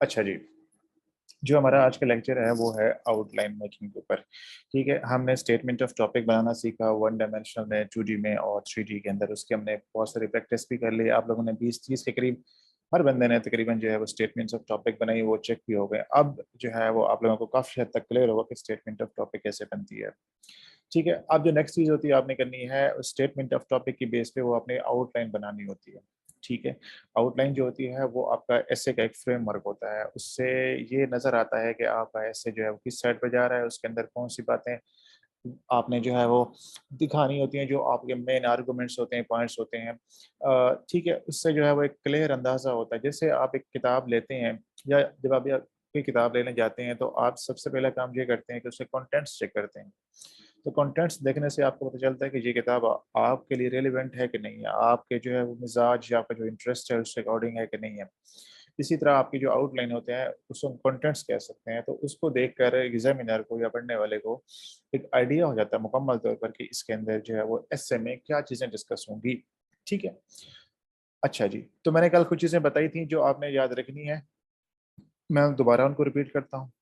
अच्छा जी, जो हमारा आज का लेक्चर है वो है आउटलाइन मेकिंग के ऊपर। ठीक है, हमने स्टेटमेंट ऑफ टॉपिक बनाना सीखा वन डायमेंशनल में, 2D में और 3D के अंदर। उसके हमने बहुत सारी प्रैक्टिस भी कर ली। आप लोगों ने 20-30 के करीब हर बंदे ने तकरीबन जो है वो स्टेटमेंट्स ऑफ टॉपिक बनाई, वो चेक भी हो गए। अब जो है वो आप लोगों को काफ़ी हद तक क्लियर होगा कि स्टेटमेंट ऑफ टॉपिक कैसे बनती है। ठीक है, अब जो नेक्स्ट चीज़ होती है आपने करनी है, स्टेटमेंट ऑफ टॉपिक की बेस पे वो आपने आउटलाइन बनानी होती है। ठीक है, आउटलाइन जो होती है वो आपका एसे का एक फ्रेमवर्क होता है। उससे ये नज़र आता है कि आपका एसे जो है वो किस साइड पे जा रहा है, उसके अंदर कौन-सी बातें आपने जो है वो दिखानी होती हैं, जो आपके मेन आर्गुमेंट्स होते हैं, पॉइंट्स होते हैं। ठीक है, उससे जो है वो एक क्लियर अंदाज़ा होता है। जैसे आप एक किताब लेते हैं या जब आप कोई किताब लेने जाते हैं तो आप सबसे पहला काम ये करते हैं कि उसके कंटेंट्स चेक करते हैं। तो कंटेंट्स देखने से आपको पता चलता है कि ये किताब आपके लिए रेलेवेंट है कि नहीं है, आपके जो है वो मिजाज या आपका जो इंटरेस्ट है उसके अकॉर्डिंग है कि नहीं है। इसी तरह आपकी जो आउटलाइन होते हैं उसको कंटेंट्स कह सकते हैं। तो उसको देखकर एग्जामिनर को या पढ़ने वाले को एक आइडिया हो जाता है मुकम्मल तौर पर कि इसके अंदर जो है वो एस्से में क्या चीज़ें डिस्कस होंगी। ठीक है? अच्छा जी, तो मैंने कल कुछ चीज़ें बताई थी जो आपने याद रखनी है, मैं दोबारा उनको रिपीट करता हूँ।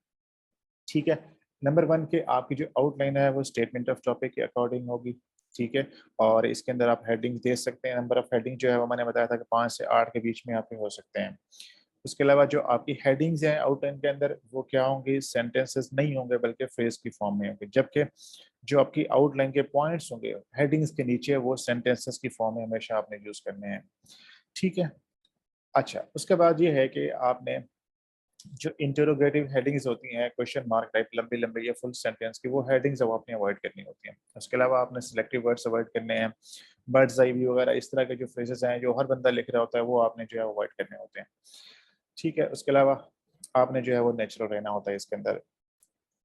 ठीक है? नंबर 1 के आपकी जो आउटलाइन है वो स्टेटमेंट ऑफ टॉपिक के अकॉर्डिंग होगी। ठीक है? और इसके अंदर आप हेडिंग्स दे सकते हैं। नंबर ऑफ हेडिंग जो है वो मैंने बताया था कि 5 से 8 के बीच में आपके हो सकते हैं। उसके अलावा जो आपकी हेडिंग्स हैं आउटलाइन के अंदर वो क्या होंगी, सेंटेंसेस नहीं होंगे बल्कि फ्रेज की फॉर्म में होंगे। जबकि जो आपकी आउटलाइन के पॉइंट्स होंगे हेडिंग्स के नीचे वो सेंटेंसेस की फॉर्म में हमेशा आपने यूज़ करने हैं। ठीक है? अच्छा, उसके बाद ये है कि आपने जो इंटरोगेटिव हेडिंग्स होती हैं, क्वेश्चन मार्क टाइप लंबी-लंबी या फुल सेंटेंस की, वो हेडिंग्स अब आपने अवॉइड करनी होती हैं। उसके अलावा आपने सिलेक्टिव वर्ड्स अवॉइड करने हैं। बर्ड्स आई व्यू वगैरह इस तरह के जो फ्रेजेस हैं, जो हर बंदा लिख रहा होता है, वो आपने जो है अवॉइड करने होते हैं। ठीक है, उसके अलावा आपने जो है वो नेचुरल रहना होता है इसके अंदर।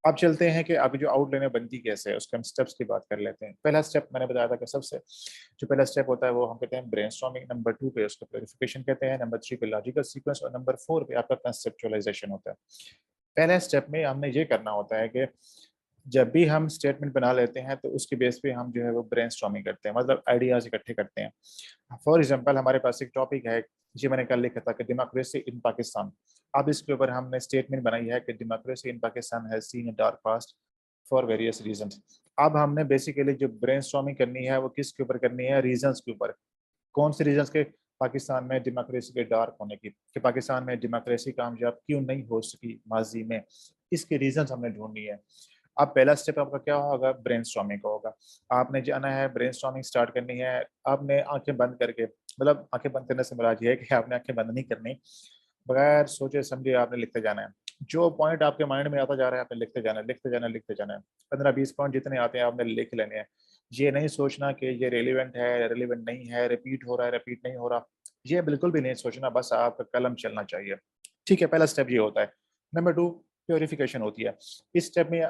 अब चलते हैं कि आपकी जो आउटलाइन बनती कैसे है, उसके हम स्टेप्स की बात कर लेते हैं। पहला स्टेप मैंने बताया था कि सबसे जो पहला स्टेप होता है वो हम कहते हैं ब्रेनस्टॉर्मिंग, नंबर 2 पे उसको क्लैरिफिकेशन कहते हैं, नंबर 3 पे लॉजिकल सीक्वेंस और नंबर 4 पे आपका कंसेप्चुअलाइजेशन होता है। पहले स्टेप में हमने ये करना होता है कि जब भी हम स्टेटमेंट बना लेते हैं तो उसके बेस पे हम जो है वो ब्रेनस्टॉर्मिंग करते हैं, मतलब आइडियाज़ इकट्ठे करते हैं। फॉर एग्जांपल हमारे पास एक टॉपिक है, ये मैंने कल लिखा था कि डेमोक्रेसी इन पाकिस्तान। अब इसके ऊपर हमने स्टेटमेंट बनाई है कि democracy in Pakistan has seen a dark past for various reasons. अब हमने बेसिकली जो ब्रेनस्टॉर्मिंग करनी है वो किसके ऊपर करनी है, रीजंस के ऊपर। कौन से रीजंस के, पाकिस्तान में डेमोक्रेसी के डार्क होने की, कि पाकिस्तान में डेमोक्रेसी कामयाब क्यों नहीं हो सकी माजी में, इसके रीजंस हमने ढूंढनी है। अब पहला स्टेप आपका क्या होगा, ब्रेनस्टॉर्मिंग का होगा। आपने जाना है ब्रेनस्टॉर्मिंग स्टार्ट करनी है। आपने आंखें बंद करके, मतलब आंखें बंद करने से मुराद ये है कि आपने आंखें बंद नहीं करनी, बगैर सोचे समझे आपने लिखते जाना है। जो पॉइंट आपके माइंड में आता जा रहा है आपने लिखते जाना है, लिखते जाना है, लिखते जाना है। 15-20 पॉइंट जितने आते हैं आपने लिख लेने हैं। ये नहीं सोचना कि ये रेलिवेंट है, रेलिवेंट नहीं है, रिपीट हो रहा है, रिपीट नहीं हो रहा। ये बिल्कुल भी नहीं सोचना, बस आपका कलम चलना चाहिए। ठीक है, पहला स्टेप ये होता है। नंबर 2 प्यूरिफिकेशन होती है। इस स्टेप में,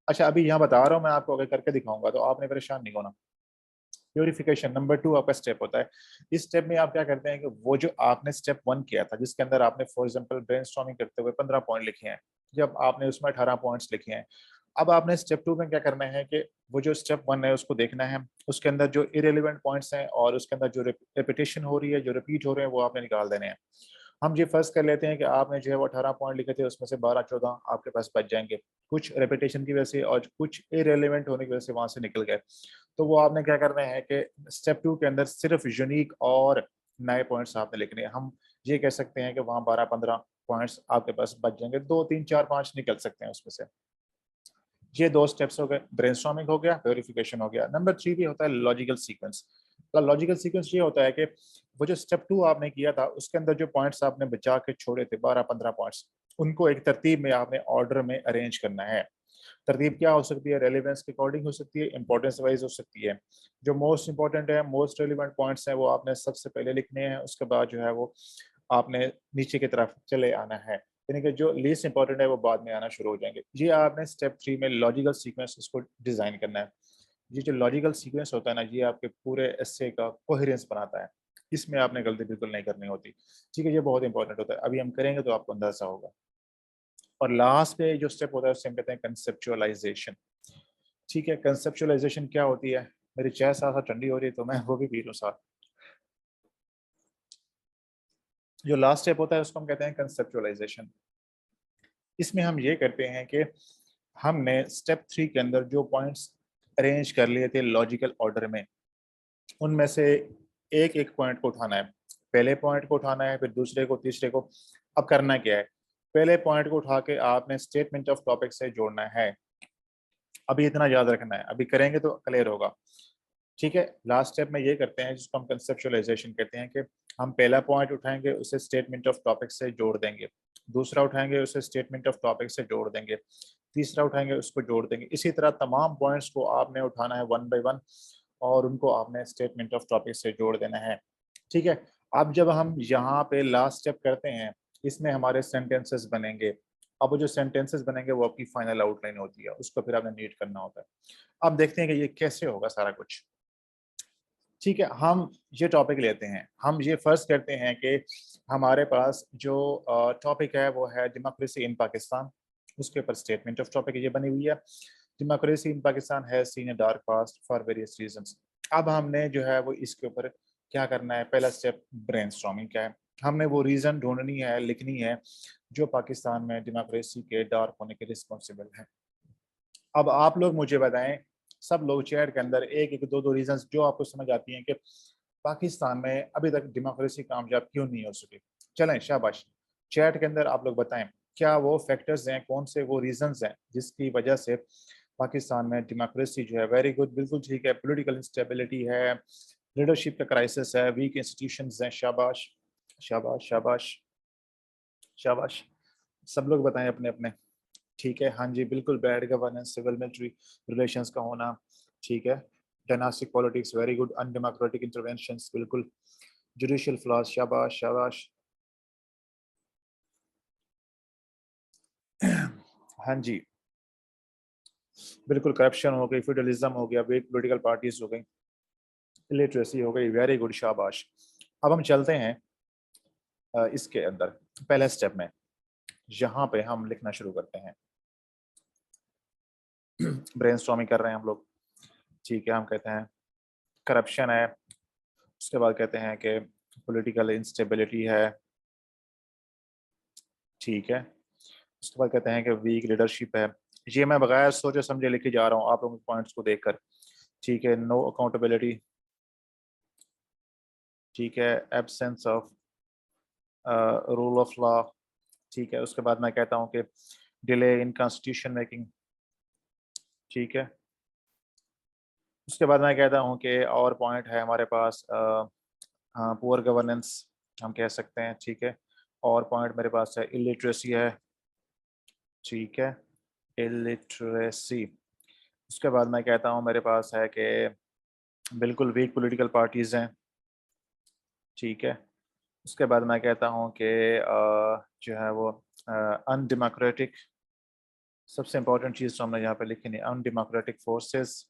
अच्छा अभी यहाँ बता रहा हूँ मैं आपको, अगर करके दिखाऊंगा तो आपने परेशान नहीं होना। प्यूरिफिकेशन नंबर 2 आपका स्टेप होता है। इस स्टेप में आप क्या करते हैं कि वो जो आपने स्टेप 1 किया था जिसके अंदर आपने फॉर एग्जांपल ब्रेनस्टॉर्मिंग करते हुए 15 पॉइंट लिखे हैं, जब आपने उसमें 18 पॉइंट्स लिखे हैं। अब आपने स्टेप 2 में क्या करना है कि वो जो स्टेप 1 है उसको देखना है, उसके अंदर जो इरेलीवेंट पॉइंट्स हैं और उसके अंदर जो रिपीटेशन हो रही है, जो रिपीट हो रहे हैं, वो आपने निकाल देने हैं। हम ये फर्ज कर लेते हैं कि आपने जो है वो 18 पॉइंट लिखे थे, उसमें से 12-14 आपके पास बच जाएंगे, कुछ रेपिटेशन की वजह से और कुछ इरेलीवेंट होने की वजह से वहां से निकल गए। तो वो आपने क्या करना है कि स्टेप 2 के अंदर सिर्फ यूनिक और नए पॉइंट्स आपने लिखने हैं। हम ये कह सकते हैं कि वहाँ 12-15 पॉइंट्स आपके पास बच जाएंगे, 2, 3, 4, 5 निकल सकते हैं उसमें से। ये 2 स्टेप्स हो गए, ब्रेनस्टॉर्मिंग हो गया, प्यूरिफिकेशन हो गया। नंबर 3 भी होता है लॉजिकल सीक्वेंस। तो लॉजिकल सीक्वेंस ये होता है कि वो जो स्टेप 2 आपने किया था उसके अंदर जो पॉइंट्स आपने बचा के छोड़े थे 12-15 पॉइंट्स, उनको एक तरतीब में आपने ऑर्डर में अरेंज करना है। तरतीब क्या हो सकती है, रेलेवेंस के अकॉर्डिंग हो सकती है, इंपॉर्टेंस वाइज हो सकती है। जो मोस्ट इंपॉर्टेंट है, मोस्ट रेलिवेंट पॉइंट्स हैं वो आपने सबसे पहले लिखने हैं, उसके बाद जो है वो आपने नीचे की तरफ चले आना है, यानी कि जो लीस्ट इंपॉर्टेंट है वो बाद में आना शुरू हो जाएंगे। ये आपने स्टेप 3 में लॉजिकल सीक्वेंस इसको डिजाइन करना है। ये जो लॉजिकल सीक्वेंस होता है ना, ये आपके पूरे एस्से का कोहेरेंस बनाता है। इसमें आपने गलती बिल्कुल नहीं करनी होती। ठीक है, ये बहुत इंपॉर्टेंट होता है, अभी हम करेंगे तो आपको अंदाजा होगा। और लास्ट पे जो स्टेप होता है उससे हम कहते हैं कंसेप्चुअलाइजेशन। ठीक है, कंसेप्चुअलाइजेशन क्या होती है, मेरी चाय साथ ठंडी हो रही है तो मैं वो भी पी लूँ साथ। जो लास्ट स्टेप होता है उसको हम कहते हैं कंसेप्चुअलाइजेशन। इसमें हम ये करते हैं कि हमने स्टेप 3 के अंदर जो पॉइंट्स अरेंज कर लिए थे लॉजिकल ऑर्डर में, उनमें से एक एक पॉइंट को उठाना है। पहले पॉइंट को उठाना है, फिर दूसरे को, तीसरे को। अब करना क्या है, पहले पॉइंट को उठा के आपने स्टेटमेंट ऑफ टॉपिक से जोड़ना है। अभी इतना याद रखना है, अभी करेंगे तो क्लियर होगा। ठीक है, लास्ट स्टेप में ये करते हैं जिसको हम कंसेप्चुअलाइजेशन कहते हैं कि हम पहला पॉइंट उठाएंगे, उसे स्टेटमेंट ऑफ टॉपिक से जोड़ देंगे। दूसरा उठाएंगे, उसे स्टेटमेंट ऑफ टॉपिक से जोड़ देंगे। तीसरा उठाएंगे, उसको जोड़ देंगे। इसी तरह तमाम पॉइंट्स को आपने उठाना है वन बाय वन, और उनको आपने स्टेटमेंट ऑफ टॉपिक से जोड़ देना है। ठीक है, अब जब हम यहाँ पे लास्ट स्टेप करते हैं, इसमें हमारे सेंटेंसेस बनेंगे। अब वो जो सेंटेंसेस बनेंगे वो आपकी फाइनल आउटलाइन होती है, उसको फिर आपने रीड करना होता है। अब देखते हैं कि ये कैसे होगा सारा कुछ। ठीक है, हम ये टॉपिक लेते हैं। हम ये फर्स्ट करते हैं कि हमारे पास जो टॉपिक है वो है डेमोक्रेसी इन पाकिस्तान। उसके ऊपर स्टेटमेंट ऑफ टॉपिक ये बनी हुई है, democracy in Pakistan has seen a dark past for various reasons. अब हमने जो है वो इसके ऊपर क्या करना है, पहला स्टेप ब्रेनस्टॉर्मिंग का है। हमने वो रीजन ढूंढनी है, लिखनी है, जो पाकिस्तान में डेमोक्रेसी के डार्क होने के रिस्पॉन्सिबल है। अब आप लोग मुझे बताएं, सब लोग चैट के अंदर एक एक दो दो रीजंस जो आपको समझ आती हैं कि पाकिस्तान में अभी तक डेमोक्रेसी कामयाब क्यों नहीं हो सकी। चलें, शाबाश। चैट के अंदर आप लोग बताएं, क्या वो फैक्टर्स हैं, कौन से वो रीजंस हैं जिसकी वजह से पाकिस्तान में डेमोक्रेसी जो है, वेरी गुड, बिल्कुल ठीक है, पॉलिटिकल इंस्टेबिलिटी है, लीडरशिप का क्राइसिस है, वीक इंस्टीट्यूशंस हैं। शाबाश शाबाश शाबाश शाबाश। सब लोग बताएं अपने अपने। ठीक है, हाँ जी, बिल्कुल, bad governance, civil military relations का होना। ठीक है, dynastic politics, very good, undemocratic interventions, बिल्कुल, जुडिशियल फ्लॉज, शाबाश शाबाश। हाँ जी, बिल्कुल, करप्शन हो गई, फ्यूडलिज्म हो गया, वीक पॉलिटिकल पार्टीज हो गई, इलिटरेसी हो गई, वेरी गुड, शाबाश। अब हम चलते हैं इसके अंदर पहले स्टेप में, यहाँ पे हम लिखना शुरू करते हैं। ब्रेनस्टॉर्मिंग कर रहे हैं हम लोग। ठीक है, हम कहते हैं करप्शन है, उसके बाद कहते हैं कि पॉलिटिकल इंस्टेबिलिटी है। ठीक है, उसके बाद कहते हैं कि वीक लीडरशिप है। ये मैं बगैर सोचे समझे लिखे जा रहा हूँ आप लोगों के पॉइंट्स को देखकर। ठीक है, नो अकाउंटेबिलिटी। ठीक है, absence of rule of law. ठीक है, उसके बाद मैं कहता हूँ कि डिले इन कॉन्स्टिट्यूशन मेकिंग। ठीक है, उसके बाद मैं कहता हूँ कि और पॉइंट है हमारे पास, पुअर गवर्नेंस हम कह सकते हैं। ठीक है, और पॉइंट मेरे पास है इलिटरेसी है। ठीक है, इलिटरेसी। उसके बाद मैं कहता हूँ मेरे पास है कि बिल्कुल वीक पॉलिटिकल पार्टीज हैं। ठीक है, उसके बाद मैं कहता हूँ कि जो है वो अनडेमोक्रेटिक, सबसे इंपॉर्टेंट चीज़ जो हमने यहाँ पे लिखी है, अनडेमोक्रेटिक फोर्सेस,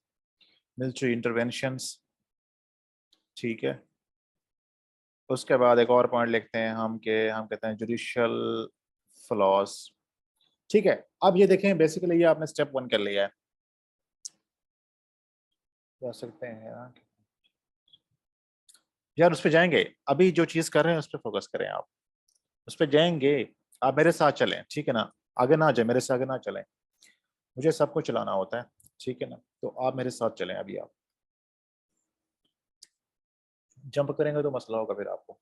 मिलिट्री इंटरवेंशंस। ठीक है, उसके बाद एक और पॉइंट लिखते हैं हम कि हम कहते हैं जुडिशियल फ्लॉज। ठीक है, अब ये देखें, बेसिकली ये आपने स्टेप 1 कर लिया है। जा सकते हैं यार, उस पर जाएंगे, अभी जो चीज़ कर रहे हैं उस पर फोकस करें आप, उस पर जाएंगे। आप मेरे साथ चलें, ठीक है ना, आगे ना जाए, मेरे से आगे ना चलें, मुझे सबको चलाना होता है। ठीक है ना, तो आप मेरे साथ चलें। अभी आप जंप करेंगे तो मसला होगा फिर आपको।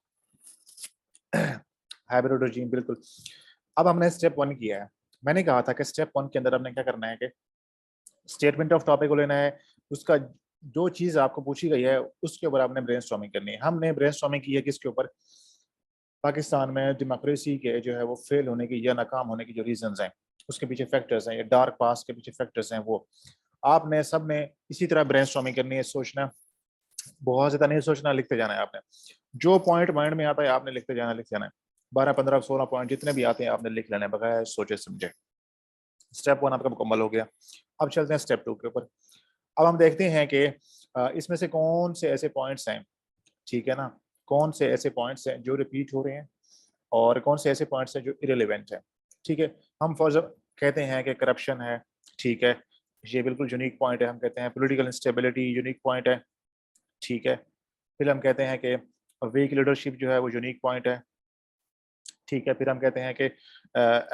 हाइब्रिड रजीम, बिल्कुल। अब हमने स्टेप 1 किया है। मैंने कहा था कि स्टेप 1 के अंदर हमने क्या करना है कि स्टेटमेंट ऑफ टॉपिक को लेना है, उसका जो चीज आपको पूछी गई है उसके ऊपर आपने ब्रेनस्टॉर्मिंग करनी है। हमने ब्रेनस्टॉर्मिंग की है किसके ऊपर, पाकिस्तान में डेमोक्रेसी के जो है वो फेल होने की या नाकाम होने की जो रीजंस हैं, उसके पीछे फैक्टर्स हैं, ये डार्क पास्ट के पीछे फैक्टर्स हैं, वो आपने सब ने इसी तरह ब्रेनस्टॉर्मिंग करनी है। सोचना, बहुत ज्यादा नहीं सोचना, लिखते जाना है आपने। जो पॉइंट माइंड में आता है आपने लिखते जाना, लिखते जाना है। 12 15 16 पॉइंट जितने भी आते हैं आपने लिख लेने बगैर सोचे समझे। स्टेप 1 आपका मुकम्मल हो गया। अब चलते हैं स्टेप 2 के ऊपर। अब हम देखते हैं कि इसमें से कौन से ऐसे पॉइंट्स हैं, ठीक है ना, कौन से ऐसे पॉइंट्स हैं जो रिपीट हो रहे हैं, और कौन से ऐसे पॉइंट्स हैं जो इरेलीवेंट हैं। ठीक है, हम फर्ज कहते हैं कि करप्शन है। ठीक है, ये बिल्कुल यूनिक पॉइंट है। हम कहते हैं पॉलिटिकल इंस्टेबिलिटी यूनिक पॉइंट है। ठीक है, फिर हम कहते हैं कि वीक लीडरशिप जो है वो यूनिक पॉइंट है। ठीक है, फिर हम कहते हैं कि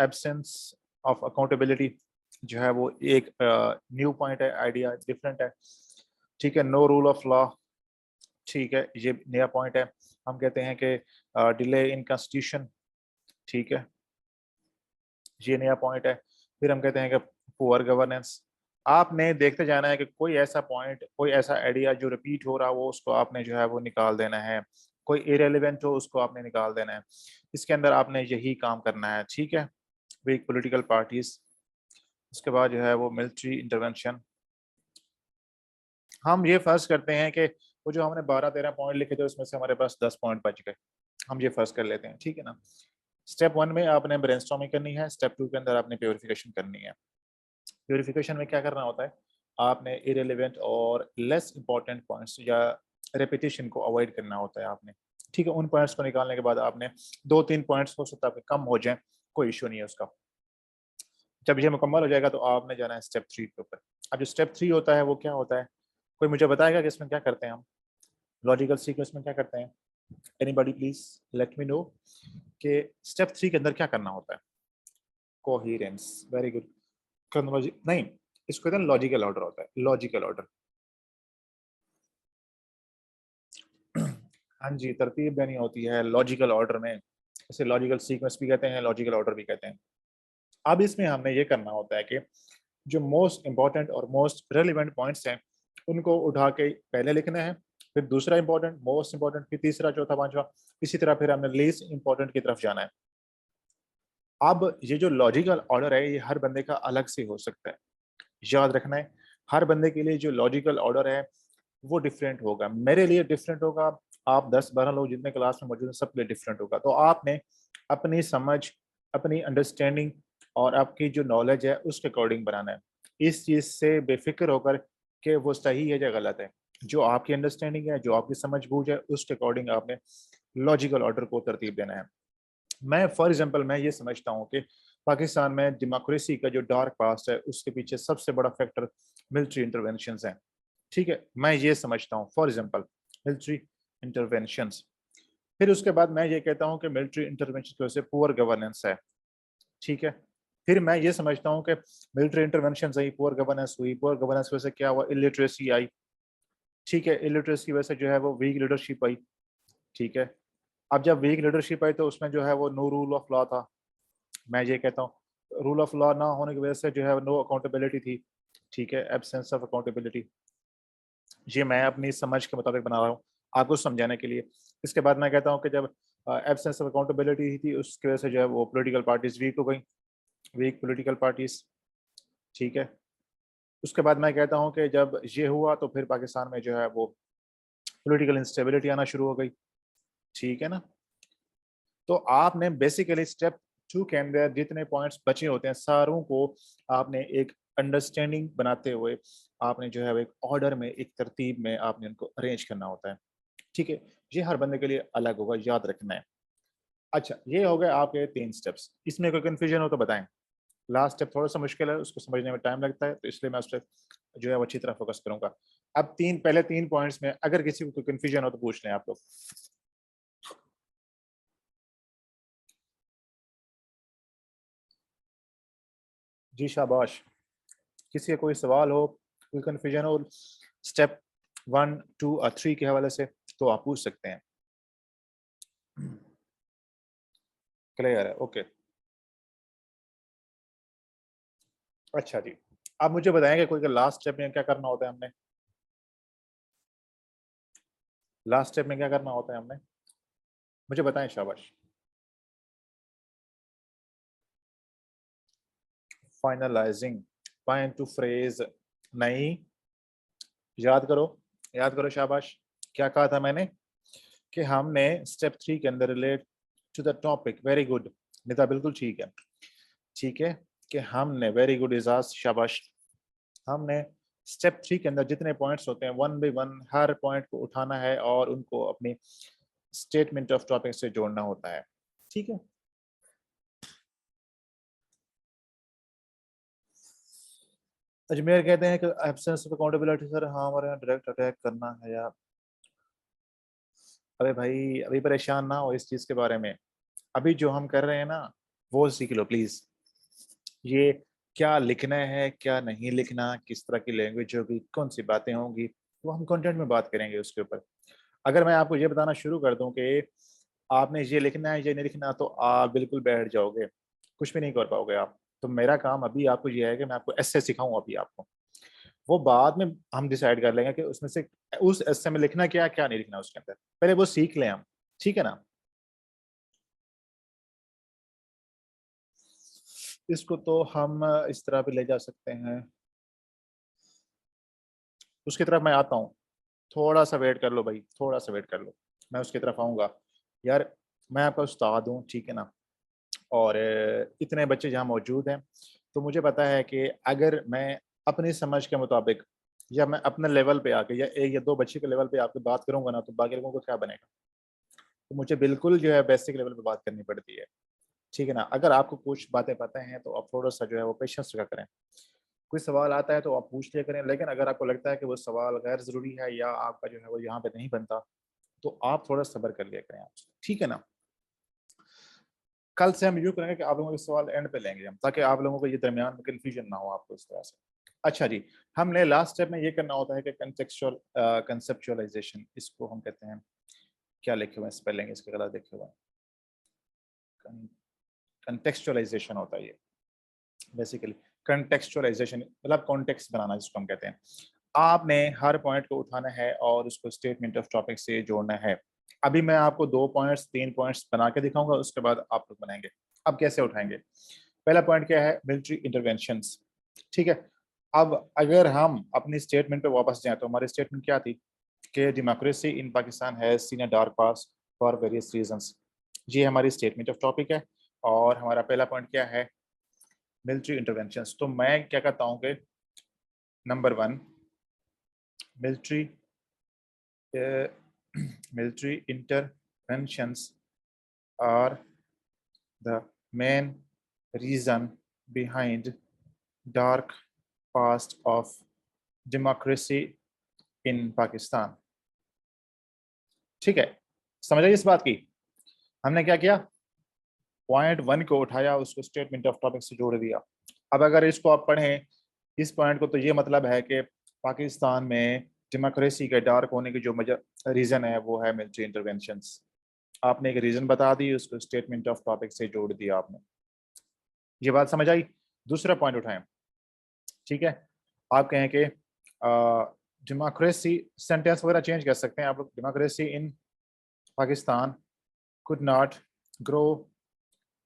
एब्सेंस ऑफ अकाउंटेबिलिटी जो है वो एक न्यू पॉइंट है, आइडिया डिफरेंट है, ठीक है। नो रूल ऑफ लॉ, ठीक है, ये नया पॉइंट है। हम कहते हैं कि डिले इन कॉन्स्टिट्यूशन, ठीक है, ये नया पॉइंट है। फिर हम कहते हैं कि पुअर गवर्नेंस। आपने देखते जाना है कि कोई ऐसा पॉइंट, कोई ऐसा आइडिया जो रिपीट हो रहा हो उसको आपने जो है वो निकाल देना है, कोई इरेलीवेंट हो उसको आपने निकाल देना है। इसके अंदर आपने यही काम करना है, ठीक है। वीक पॉलिटिकल पार्टीज, उसके बाद जो है वो मिलिट्री इंटरवेंशन। हम ये फर्ज करते हैं कि वो जो हमने 12-13 पॉइंट लिखे थे उसमें से हमारे पास 10 पॉइंट बच गए, हम ये फर्ज कर लेते हैं, ठीक है ना। स्टेप 1 में आपने ब्रेनस्टॉर्मिंग करनी है, स्टेप 2 के अंदर आपने प्योरिफिकेशन करनी है। प्योरिफिकेशन में क्या करना होता है, आपने इरेलीवेंट और लेस इंपॉर्टेंट पॉइंट्स या रेपिटेशन को अवॉइड करना होता है आपने, ठीक है। उन पॉइंट्स को निकालने के बाद आपने 2-3 पॉइंट्स हो सकता है कम हो जाए, कोई इशू नहीं है उसका। जब ये मुकम्मल हो जाएगा तो आपने जाना है स्टेप 3 के ऊपर। अब जो स्टेप 3 होता है वो क्या होता है, कोई मुझे बताएगा कि इसमें क्या करते हैं हम, लॉजिकल सीक्वेंस में क्या करते हैं? Anybody please let me know कि स्टेप 3 के अंदर क्या करना होता है। Coherence, very good. क्रोनोलॉजी नहीं, इसको कहते हैं लॉजिकल ऑर्डर होता है, लॉजिकल ऑर्डर। हाँ जी, तरतीब देनी होती है लॉजिकल ऑर्डर में, इसे लॉजिकल सीक्वेंस भी कहते हैं, लॉजिकल ऑर्डर भी कहते हैं। अब इसमें हमने ये करना होता है कि जो मोस्ट इंपॉर्टेंट और मोस्ट रेलिवेंट पॉइंट्स हैं उनको उठा के पहले लिखना है, फिर दूसरा इंपॉर्टेंट, मोस्ट इंपॉर्टेंट, फिर तीसरा, चौथा, पांचवा, इसी तरह फिर हमने लीस्ट इंपॉर्टेंट की तरफ जाना है। अब ये जो लॉजिकल ऑर्डर है ये हर बंदे का अलग से हो सकता है, याद रखना है। हर बंदे के लिए जो लॉजिकल ऑर्डर है वो डिफरेंट होगा, मेरे लिए डिफरेंट होगा, आप 10-12 लोग जितने क्लास में मौजूद हैं सबके लिए डिफरेंट होगा। तो आपने अपनी समझ, अपनी अंडरस्टैंडिंग और आपकी जो नॉलेज है उसके अकॉर्डिंग बनाना है। इस चीज़ से बेफिक्र होकर कि वो सही है या गलत है, जो आपकी अंडरस्टैंडिंग है, जो आपकी समझ बूझ है उसके अकॉर्डिंग आपने लॉजिकल ऑर्डर को तरतीब देना है। मैं फॉर एग्जांपल मैं ये समझता हूँ कि पाकिस्तान में डेमोक्रेसी का जो डार्क पास्ट है उसके पीछे सबसे बड़ा फैक्टर मिलिट्री इंटरवेंशंस हैं, ठीक है। मैं ये समझता हूँ फॉर एग्जांपल मिलिट्री इंटरवेंशंस। फिर उसके बाद मैं ये कहता हूँ कि मिलिट्री इंटरवेंशन की वजह से पुअर गवर्नेंस है, ठीक है। फिर मैं ये समझता हूँ कि मिलिट्री इंटरवेंशन से ही पुअर गवर्नेंस हुई, पुअर गवर्नेंस की वजह से क्या हुआ, इलिटरेसी आई, ठीक है। इलिटरेसी की वजह से जो है वो वीक लीडरशिप आई, ठीक है। अब जब वीक लीडरशिप आई तो उसमें जो है वो नो रूल ऑफ लॉ था। मैं ये कहता हूँ रूल ऑफ लॉ ना होने की वजह से जो है नो अकाउंटेबिलिटी थी, ठीक है, एब्सेंस ऑफ अकाउंटेबिलिटी। ये मैं अपनी समझ के मुताबिक बना रहा हूँ आपको समझाने के लिए। इसके बाद मैं कहता हूँ कि जब एब्सेंस ऑफ अकाउंटेबिलिटी थी उसकी वजह से जो है वो पॉलिटिकल पार्टीज वीक हो गई, वीक पॉलिटिकल पार्टीज, ठीक है। उसके बाद मैं कहता हूँ कि जब ये हुआ तो फिर पाकिस्तान में जो है वो पॉलिटिकल इंस्टेबिलिटी आना शुरू हो गई, ठीक है ना। तो आपने बेसिकली स्टेप 2 के अंदर जितने पॉइंट्स बचे होते हैं सारों को आपने एक अंडरस्टैंडिंग बनाते हुए आपने जो है एक ऑर्डर में, एक तरतीब में आपने उनको अरेंज करना होता है, ठीक है। ये हर बंदे के लिए अलग होगा, याद रखना है। अच्छा, ये हो गए आपके 3 स्टेप्स। इसमें कोई कंफ्यूजन हो तो बताएं। लास्ट स्टेप थोड़ा सा मुश्किल है, उसको समझने में टाइम लगता है, तो इसलिए मैं उस पर जो है वो अच्छी तरह फोकस करूंगा। अब पहले तीन पॉइंट्स में अगर किसी को कोई कंफ्यूजन हो तो पूछ लें आप लोग। जी शाबाश। किसी का कोई सवाल हो, कोई कंफ्यूजन हो स्टेप 1, 2 और 3 के हवाले से तो आप पूछ सकते हैं। क्लियर है, ओके। अच्छा जी, आप मुझे बताएंगे कोई लास्ट स्टेप में क्या करना होता है हमने, लास्ट स्टेप में क्या करना होता है हमने, मुझे बताएं शाबाश। फाइनलाइजिंग पॉइंट टू फ्रेज, नहीं, याद करो, याद करो शाबाश। क्या कहा था मैंने कि हमने स्टेप 3 के अंदर relate to the topic, very good Nita, बिल्कुल ठीक है, ठीक है। कि हमने, वेरी गुड इजाज शाबाश, हमने स्टेप 3 के अंदर जितने पॉइंट्स होते हैं one by one her point को उठाना है और उनको अपनी स्टेटमेंट ऑफ टॉपिक से जोड़ना होता है, ठीक है। अजमेर कहते हैं कि एब्सेंस ऑफ अकाउंटेबिलिटी सर, हाँ हमारे यहाँ डायरेक्ट अटैक करना है यार। अरे भाई अभी परेशान ना हो इस चीज के बारे में, अभी जो हम कर रहे हैं ना वो सीख लो प्लीज। ये क्या लिखना है, क्या नहीं लिखना, किस तरह की लैंग्वेज होगी, कौन सी बातें होंगी, वो हम कंटेंट में बात करेंगे उसके ऊपर। अगर मैं आपको ये बताना शुरू कर दूं कि आपने ये लिखना है, ये नहीं लिखना, तो आप बिल्कुल बैठ जाओगे, कुछ भी नहीं कर पाओगे आप। तो मेरा काम अभी आपको ये है कि मैं आपको ऐसे सिखाऊं अभी आपको, वो बाद में हम डिसाइड कर लेंगे कि उसमें से उस एस्से में लिखना क्या, क्या नहीं लिखना उसके अंदर, पहले वो सीख लें हम। ठीक है ना। इसको तो हम इस तरह भी ले जा सकते हैं, उसकी तरफ मैं आता हूँ। थोड़ा सा वेट कर लो भाई, थोड़ा सा वेट कर लो, मैं उसकी तरफ आऊँगा। यार मैं आपका उस्ताद हूँ, ठीक है ना, और इतने बच्चे जहाँ मौजूद हैं, तो मुझे पता है कि अगर मैं अपनी समझ के मुताबिक या मैं अपने लेवल पे आके या एक या दो बच्चे के लेवल पे आके बात करूंगा ना, तो बाकी लोगों को क्या बनेगा। तो मुझे बिल्कुल जो है बेसिक लेवल पे बात करनी पड़ती है। ठीक है ना। अगर आपको कुछ बातें पता हैं तो आप थोड़ा सा जो है वो पेशेंस रखा करें। कोई सवाल आता है तो आप पूछ लिया करें, लेकिन अगर आपको लगता है कि वो सवाल गैर ज़रूरी है या आपका जो है वो यहाँ पे नहीं बनता, तो आप थोड़ा सब्र कर लिया करें आपसे। ठीक है ना। कल से हम यूँ करेंगे कि आप लोगों के सवाल एंड पे लेंगे हम, ताकि आप लोगों को ये दरमियान में कन्फ्यूजन ना हो आपको इस तरह से। अच्छा जी, हमने लास्ट स्टेप में ये करना होता है कि कंटेक्चुअल कंसेप्चुअलाइजेशन, इसको हम कहते हैं, क्या लिखे हुए हैं स्पेलिंग इसके गलत लिखे हुए हैं, कंटेक्चुअलाइजेशन होता है ये बेसिकली। कंटेक्चुअलाइजेशन मतलब कॉन्टेक्स्ट बनाना जिसको हम कहते हैं। आपने हर पॉइंट को उठाना है और उसको स्टेटमेंट ऑफ टॉपिक से जोड़ना है। अभी मैं आपको 2 पॉइंट्स 3 पॉइंट्स बना के दिखाऊंगा, उसके बाद आप लोग बनाएंगे। अब कैसे उठाएंगे। पहला पॉइंट क्या है, मिलिट्री इंटरवेंशंस। ठीक है। अब अगर हम अपनी स्टेटमेंट पे वापस जाएं तो हमारी स्टेटमेंट क्या थी कि democracy in Pakistan has seen a dark past for various reasons. ये हमारी स्टेटमेंट ऑफ टॉपिक है। और हमारा पहला पॉइंट क्या है, मिलिट्री इंटरवेंशंस। तो मैं क्या कहता हूँ कि number 1, military military interventions are the main reason behind dark past of democracy in Pakistan। ठीक है, समझ आई इस बात की। हमने क्या किया, पॉइंट 1 को उठाया, उसको स्टेटमेंट ऑफ टॉपिक से जोड़ दिया। अब अगर इसको आप पढ़ें इस पॉइंट को, तो ये मतलब है कि पाकिस्तान में डेमोक्रेसी के डार्क होने की जो रीजन है वो है मिलिट्री इंटरवेंशंस। आपने एक रीजन बता दी, उसको स्टेटमेंट ऑफ टॉपिक से जोड़ दिया आपने। ये बात समझ आई। दूसरा पॉइंट उठाएं। ठीक है। आप कहें कि डेमोक्रेसी, सेंटेंस वगैरह चेंज कर सकते हैं आप लोग, democracy in Pakistan could not grow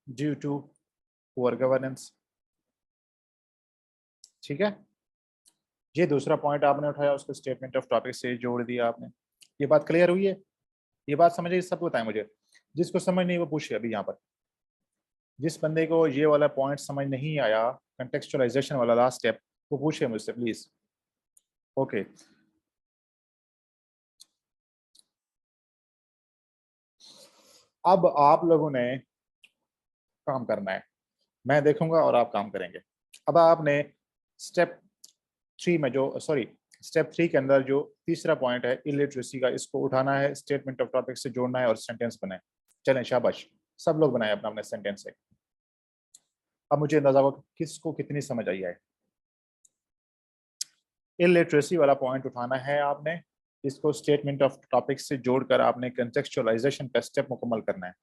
due to poor governance. ठीक है। ये दूसरा पॉइंट आपने उठाया, उसको स्टेटमेंट ऑफ टॉपिक से जोड़ दिया आपने। ये बात क्लियर हुई है। ये बात समझिए, सब बताएं मुझे। जिसको समझ नहीं वो पूछिए अभी यहाँ पर। जिस बंदे को ये वाला पॉइंट समझ नहीं आया, कंटेक्चुअलाइजेशन वाला लास्ट स्टेप, वो पूछे मुझसे प्लीज। ओके। अब आप लोगों ने काम करना है, मैं देखूंगा और आप काम करेंगे। अब आपने स्टेप 3 में जो सॉरी स्टेप 3 के अंदर जो तीसरा पॉइंट है इलिटरेसी का, इसको उठाना है, स्टेटमेंट ऑफ टॉपिक से जोड़ना है और सेंटेंस बनाए। चलें शाबाश, सब लोग बनाए अपना अपना सेंटेंस है। अब मुझे अंदाजा हो किसको कितनी समझ आई है। इलिटरेसी वाला पॉइंट उठाना है आपने, इसको स्टेटमेंट ऑफ टॉपिक से जोड़कर आपने कंटेक्चुअलाइजेशन का स्टेप मुकम्मल करना है,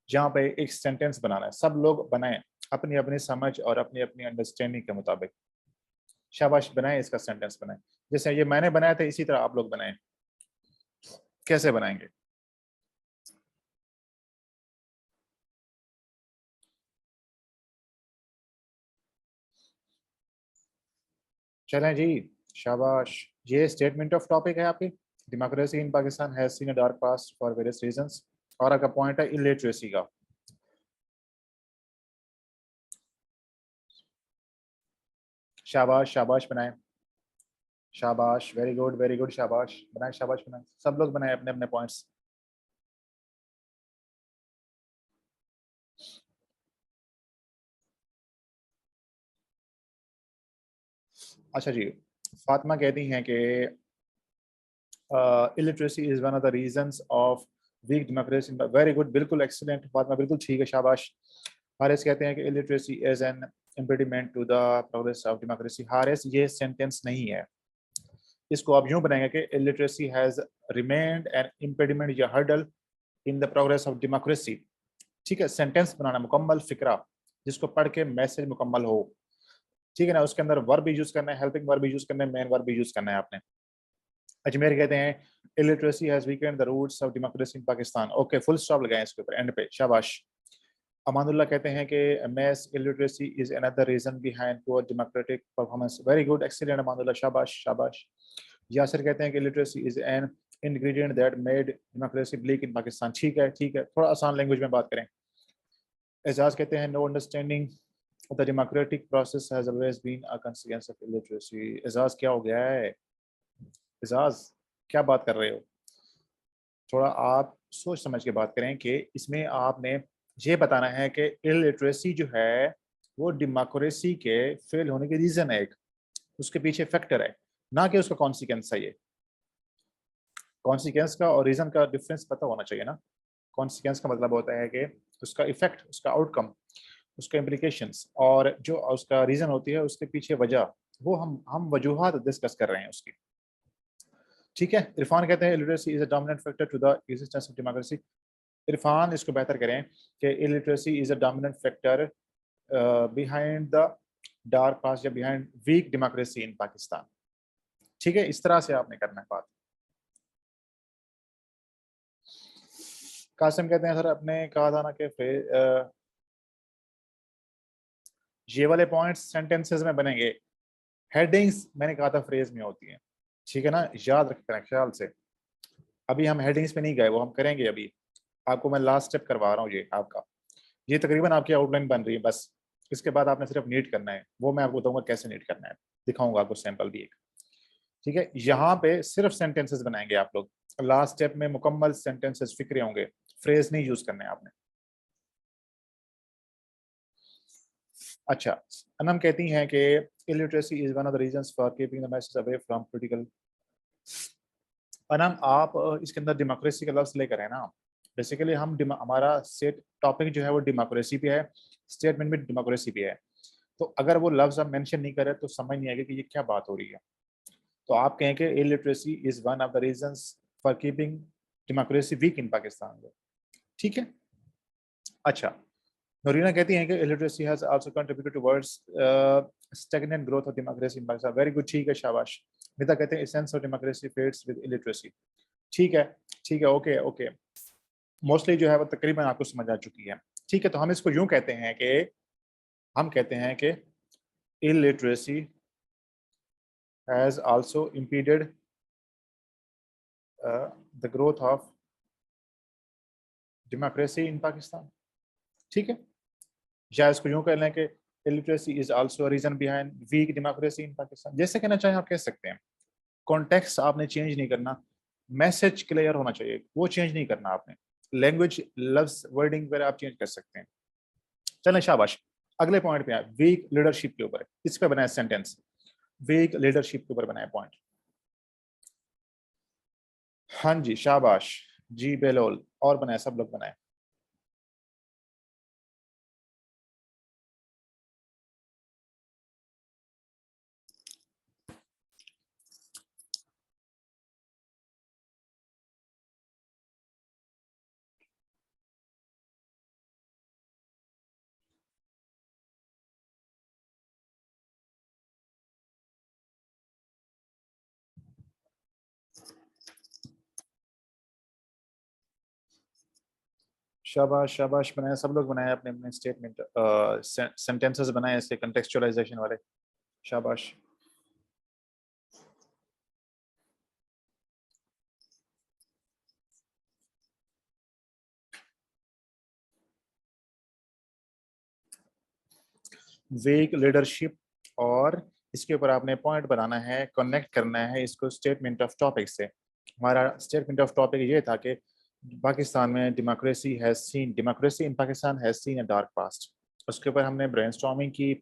जहाँ पे एक सेंटेंस बनाना है। सब लोग बनाएं अपनी अपनी समझ और अपनी अपनी अंडरस्टैंडिंग के मुताबिक। शाबाश, बनाएं इसका सेंटेंस बनाएं। जैसे ये मैंने बनाया था इसी तरह आप लोग बनाएं। कैसे बनाएंगे। चलें जी, शाबाश। ये स्टेटमेंट ऑफ टॉपिक है आपकी, democracy in Pakistan has seen a dark past for various reasons. और आपका पॉइंट है इलिटरेसी का। शाबाश शाबाश बनाएं। शाबाश, वेरी गुड, शाबाश बनाए, शाबाश बनाए, सब लोग बनाए अपने अपने पॉइंट्स। अच्छा जी, फातिमा कहती हैं कि illiteracy is one of the reasons of weak democracy. Very good, बिल्कुल एक्सीलेंट फातिमा, बिल्कुल ठीक है, शाबाश। हारिस कहते हैं कि illiteracy is an impediment to the progress of democracy। Haris ये सेंटेंस नहीं है, इसको आप यूं बनाएंगे कि illiteracy has remained an impediment या hurdle in the progress of democracy। ठीक है, सेंटेंस बनाना, मुकम्मल फिक्रा जिसको पढ़ के मैसेज मुकम्मल हो, ठीक है ना। उसके अंदर वर्ब भी यूज करना है, हेल्पिंग वर्ब भी यूज करना है, मेन वर्ब भी यूज करना है आपने। अजमेर कहते हैं illiteracy has weakened the roots of democracy in Pakistan। Okay, full stop लगाएं इसके ऊपर एंड पे, शाबाश। अमानुल्लाह कहते हैं कि mass illiteracy is another reason behind poor democratic performance। Very good, excellent Amanullah, शाबाश शाबाश। यासिर कहते हैं कि illiteracy is an ingredient that made democracy bleak in Pakistan। ठीक है ठीक है, थोड़ा आसान लैंग्वेज में बात करें। एजाज कहते हैं no understanding of the democratic process has always been a consequence of illiteracy। Ejaz क्या हो गया है? एजाज क्या बात कर रहे हो? थोड़ा आप सोच समझ के बात करें कि इसमें आपने ये बताना है कि इलिटरेसी जो है वो डेमोक्रेसी के फेल होने के रीजन है, एक उसके पीछे फैक्टर है, ना कि उसका कॉन्सिक्वेंस है। ये कॉन्सिक्वेंस का और रीजन का डिफरेंस पता होना चाहिए ना। कॉन्सिक्वेंस का मतलब होता है कि उसका इफेक्ट, उसका आउटकम, उसका इम्प्लीकेशंस, और जो उसका रीजन होती है उसके पीछे वजह, वो हम वजूहात डिस्कस कर रहे हैं उसकी। ठीक है, इरफान कहते हैं illiteracy is a dominant factor to the existence of democracy. Irfan इसको बेहतर करें कि illiteracy is a dominant factor behind the dark past या behind weak democracy in Pakistan. ठीक है, इस तरह से आपने करना है बात। कासिम कहते हैं सर आपने कहा था ना कि ये वाले पॉइंट्स सेंटेंसेस में बनेंगे, हेडिंग्स मैंने कहा था फ्रेज में होती हैं। ठीक है ना, याद रखें ख्याल से। अभी हम हेडिंग्स पे नहीं गए, वो हम करेंगे अभी। आपको मैं लास्ट स्टेप करवा रहा हूँ, ये आपका, ये तकरीबन आपकी आउटलाइन बन रही है बस। इसके बाद आपने सिर्फ नीट करना है, वो मैं आपको बताऊंगा कैसे नीट करना है, दिखाऊंगा आपको सैंपल भी एक। ठीक है, यहाँ पे सिर्फ सेंटेंसेस बनाएंगे आप लोग, लास्ट स्टेप में मुकम्मल सेंटेंसेस फिक्रे होंगे, फ्रेज नहीं यूज करने आपने। अच्छा, अनम कहती हैं कि illiteracy is one of the reasons for keeping the message away from political. Anam आप इसके अंदर डेमोक्रेसी का लफ्ज लेकर है ना, बेसिकली हम हमारा सेट टॉपिक जो है वो डेमोक्रेसी पे है, स्टेटमेंट में डेमोक्रेसी पे है। तो अगर वो लफ्ज आप मेंशन नहीं करें तो समझ नहीं आएगा कि ये क्या बात हो रही है। तो आप कहें कि illiteracy is one of the reasons for keeping democracy weak in Pakistan. ठीक है। अच्छा, नोरीना कहती हैं कि illiteracy has also contributed towards stagnant growth of democracy in Pakistan. Very good, ठीक है, शाबाश। मिता कहते हैं essence of democracy fades with illiteracy. ठीक है ठीक है, ओके ओके, मोस्टली जो है वो तकरीबन आपको समझ आ चुकी है। ठीक है, तो हम इसको यूं कहते हैं कि हम कहते हैं कि illiteracy has also impeded the growth of democracy in Pakistan. ठीक है, या इसको यूं कह लें कि illiteracy is also reason behind weak democracy in Pakistan. जैसे कहना चाहें आप कह सकते हैं, कॉन्टेक्स्ट आपने चेंज नहीं करना, मैसेज क्लियर होना चाहिए, वो चेंज नहीं करना आपने। लैंग्वेज, लफ्ज, वर्डिंग वगैरह आप चेंज कर सकते हैं। चलें, शाबाश। अगले पॉइंट पे आए, वीक लीडरशिप के ऊपर, इस पे बनाए सेंटेंस, वीक लीडरशिप के ऊपर बनाए पॉइंट। हाँ जी, शाबाश जी बेलोल, और बनाए, सब लोग बनाए। शाबाश शाबाश, बनाए, सब लोग बनाए अपने अपने स्टेटमेंट, सेंटेंसेस बनाए इसके कंटेक्चुअलाइजेशन वाले। शाबाश। वीक लीडरशिप, और इसके ऊपर आपने पॉइंट बनाना है, कनेक्ट करना है इसको स्टेटमेंट ऑफ टॉपिक से। हमारा स्टेटमेंट ऑफ टॉपिक ये था कि पाकिस्तान में democracy in Pakistan has seen a dark past. उसके ऊपर हमने ब्रेनस्टॉर्मिंग की,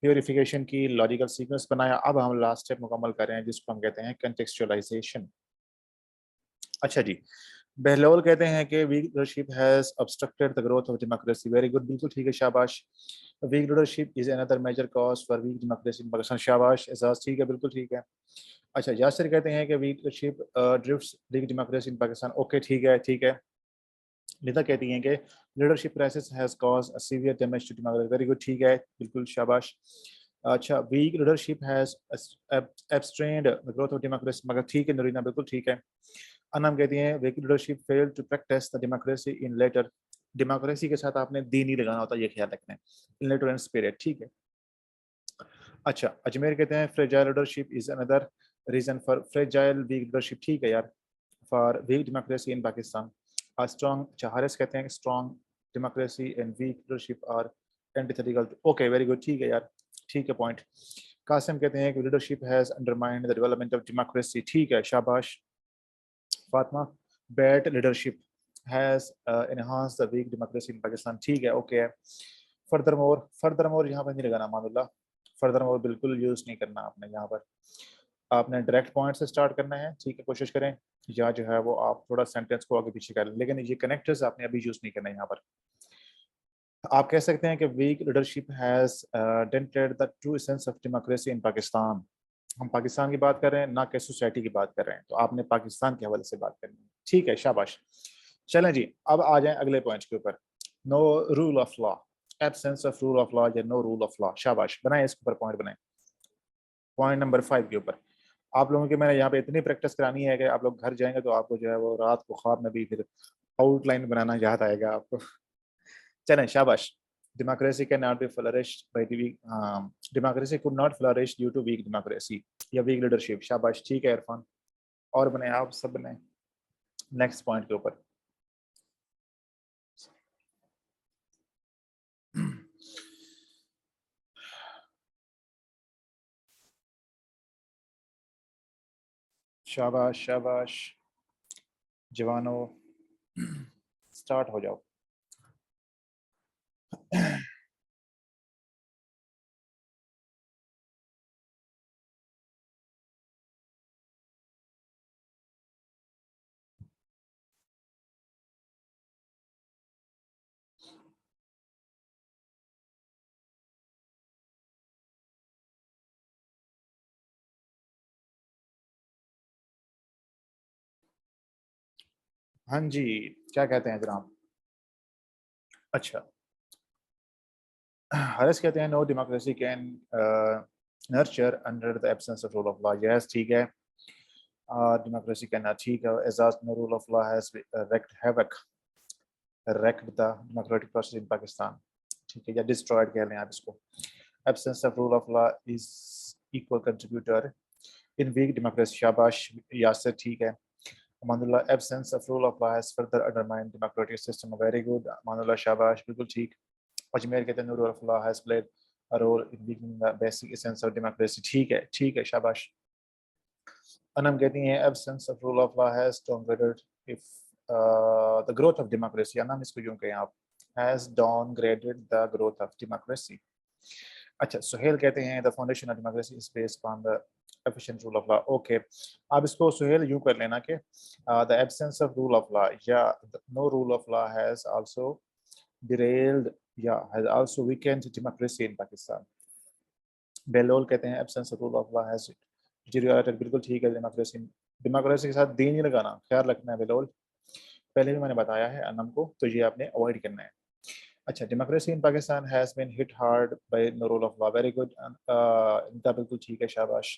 प्योरिफिकेशन की, लॉजिकल सीक्वेंस बनाया। अब हम लास्ट स्टेप मुकम्मल कर रहे हैं जिसको हम कहते हैं कंटेक्चुअलाइजेशन। अच्छा जी, बहलोल कहते हैं कि weak leadership has obstructed the growth of democracy. Very good, बिल्कुल ठीक है, शाबाश। Weak leadership is another major cause for weak democracy in Pakistan. शाबाश एजाज, ठीक है, बिल्कुल ठीक है। अच्छा, यासिर कहते हैं कि weak leadership drifts weak democracy in Pakistan. Okay, ठीक है, ठीक है। निदा कहती हैं कि leadership crisis has cause a severe damage to democracy. Very good, ठीक है, बिल्कुल शाबाश। अच्छा, weak leadership has abstained the growth of democracy, मगर ठीक है नरीना, बिल्कुल ठीक है। अनम कहती हैं weak leadership fail to practice the democracy in letter. Democracy के साथ आपने दीन ही लगाना होता है, ये ख्याल रखना है, इन लेटर एंड स्पिरिट, ठीक है। अच्छा, अजमेर कहते हैं fragile leadership is another reason for fragile weak leadership, ठीक है यार, for weak democracy in Pakistan. Strong, अच्छा हारिस कहते हैं strong democracy and weak leadership are antithetical. Okay, very good, ठीक है यार, ठीक है पॉइंट। कासिम कहते हैं कि leadership has undermined the development of democracy, ठीक है, शाबाश। Fatima, bad leadership has enhance the weak democracy in Pakistan, ठीक है, ओके है। फर्दरमोर यहाँ पर नहीं लगाना मानुल्लाह, फर्दरमोर बिल्कुल यूज नहीं करना आपने यहाँ पर, आपने डायरेक्ट पॉइंट से स्टार्ट करना है, ठीक है, कोशिश करें, या जो है वो आप थोड़ा सेंटेंस को आगे पीछे कर लें, लेकिन ये कनेक्टर्स आपने अभी यूज नहीं करना यहाँ पर। आप कह सकते हैं कि weak leadership has dented the true essence of democracy in Pakistan. हम पाकिस्तान की बात कर रहे हैं, ना कि सोसाइटी की बात कर रहे हैं, तो आपने पाकिस्तान के हवाले से बात करनी है, ठीक है, शाबाश। चलें जी, अब आ जाएं अगले पॉइंट के ऊपर। No rule of law, absence of rule of law या नो रूल ऑफ लॉ, शाबाश, बनाए इसके ऊपर पॉइंट बनाए। पॉइंट नंबर 5 के ऊपर आप लोगों की मैंने यहाँ पे इतनी प्रैक्टिस करानी है कि आप लोग घर जाएंगे तो आपको जो है वो रात को ख्वाब में भी फिर आउटलाइन बनाना याद आएगा आपको। चलें, शाबाश। Democracy can not be flourished by the weak, democracy could not flourish due to weak democracy या वीक लीडरशिप, शाबाश, ठीक है इरफान। और बने आप सब बने नेक्स्ट पॉइंट के ऊपर। शाबाश शाबाश जवानों, स्टार्ट हो जाओ। हाँ जी, क्या कहते हैं जनाब? अच्छा, हरस कहते हैं no democracy can nurture under the absence of rule of law. Yes, ठीक है, डेमोक्रेसी कैन नॉट, ठीक है, Ejaz no rule of law has wreaked havoc, wrecked the democratic process in Pakistan, ठीक है, या डिस्ट्रॉयड कह लें आप इसको। Absence of rule of law is equal contributor in weak democracy, शाबाश यासर, ठीक है। Amanullah, absence of rule of law has further undermined democratic system, very good Amanullah, शाबाश, बिल्कुल ठीक। अजमेर कहते हैं rule of law has played a role in weakening the basic essence of democracy, ठीक है, शाबाश। अनम कहती हैं absence of rule of law has downgraded if the growth of democracy, Anam इसको यूं कहें आप, has downgraded the growth of democracy। अच्छा, सुहेल कहते हैं the foundation of democracy is based on the efficient rule of law. Okay, अब इसको सुहेल यूं कर लेना कि the absence of rule of law या no rule of law has also derailed या has also weakened democracy in Pakistan। Behlol कहते हैं absence of rule of law has deteriorated, बिल्कुल ठीक है, डेमोक्रेसी, डेमोक्रेसी के साथ दीन नहीं लगाना, ख्याल रखना है बेलोल, पहले भी मैंने बताया है अनम को, तो ये आपने अवॉइड करना है। अच्छा, democracy in Pakistan has been hit hard by no rule of law, very good, इनका बिल्कुल ठीक है, शाबाश।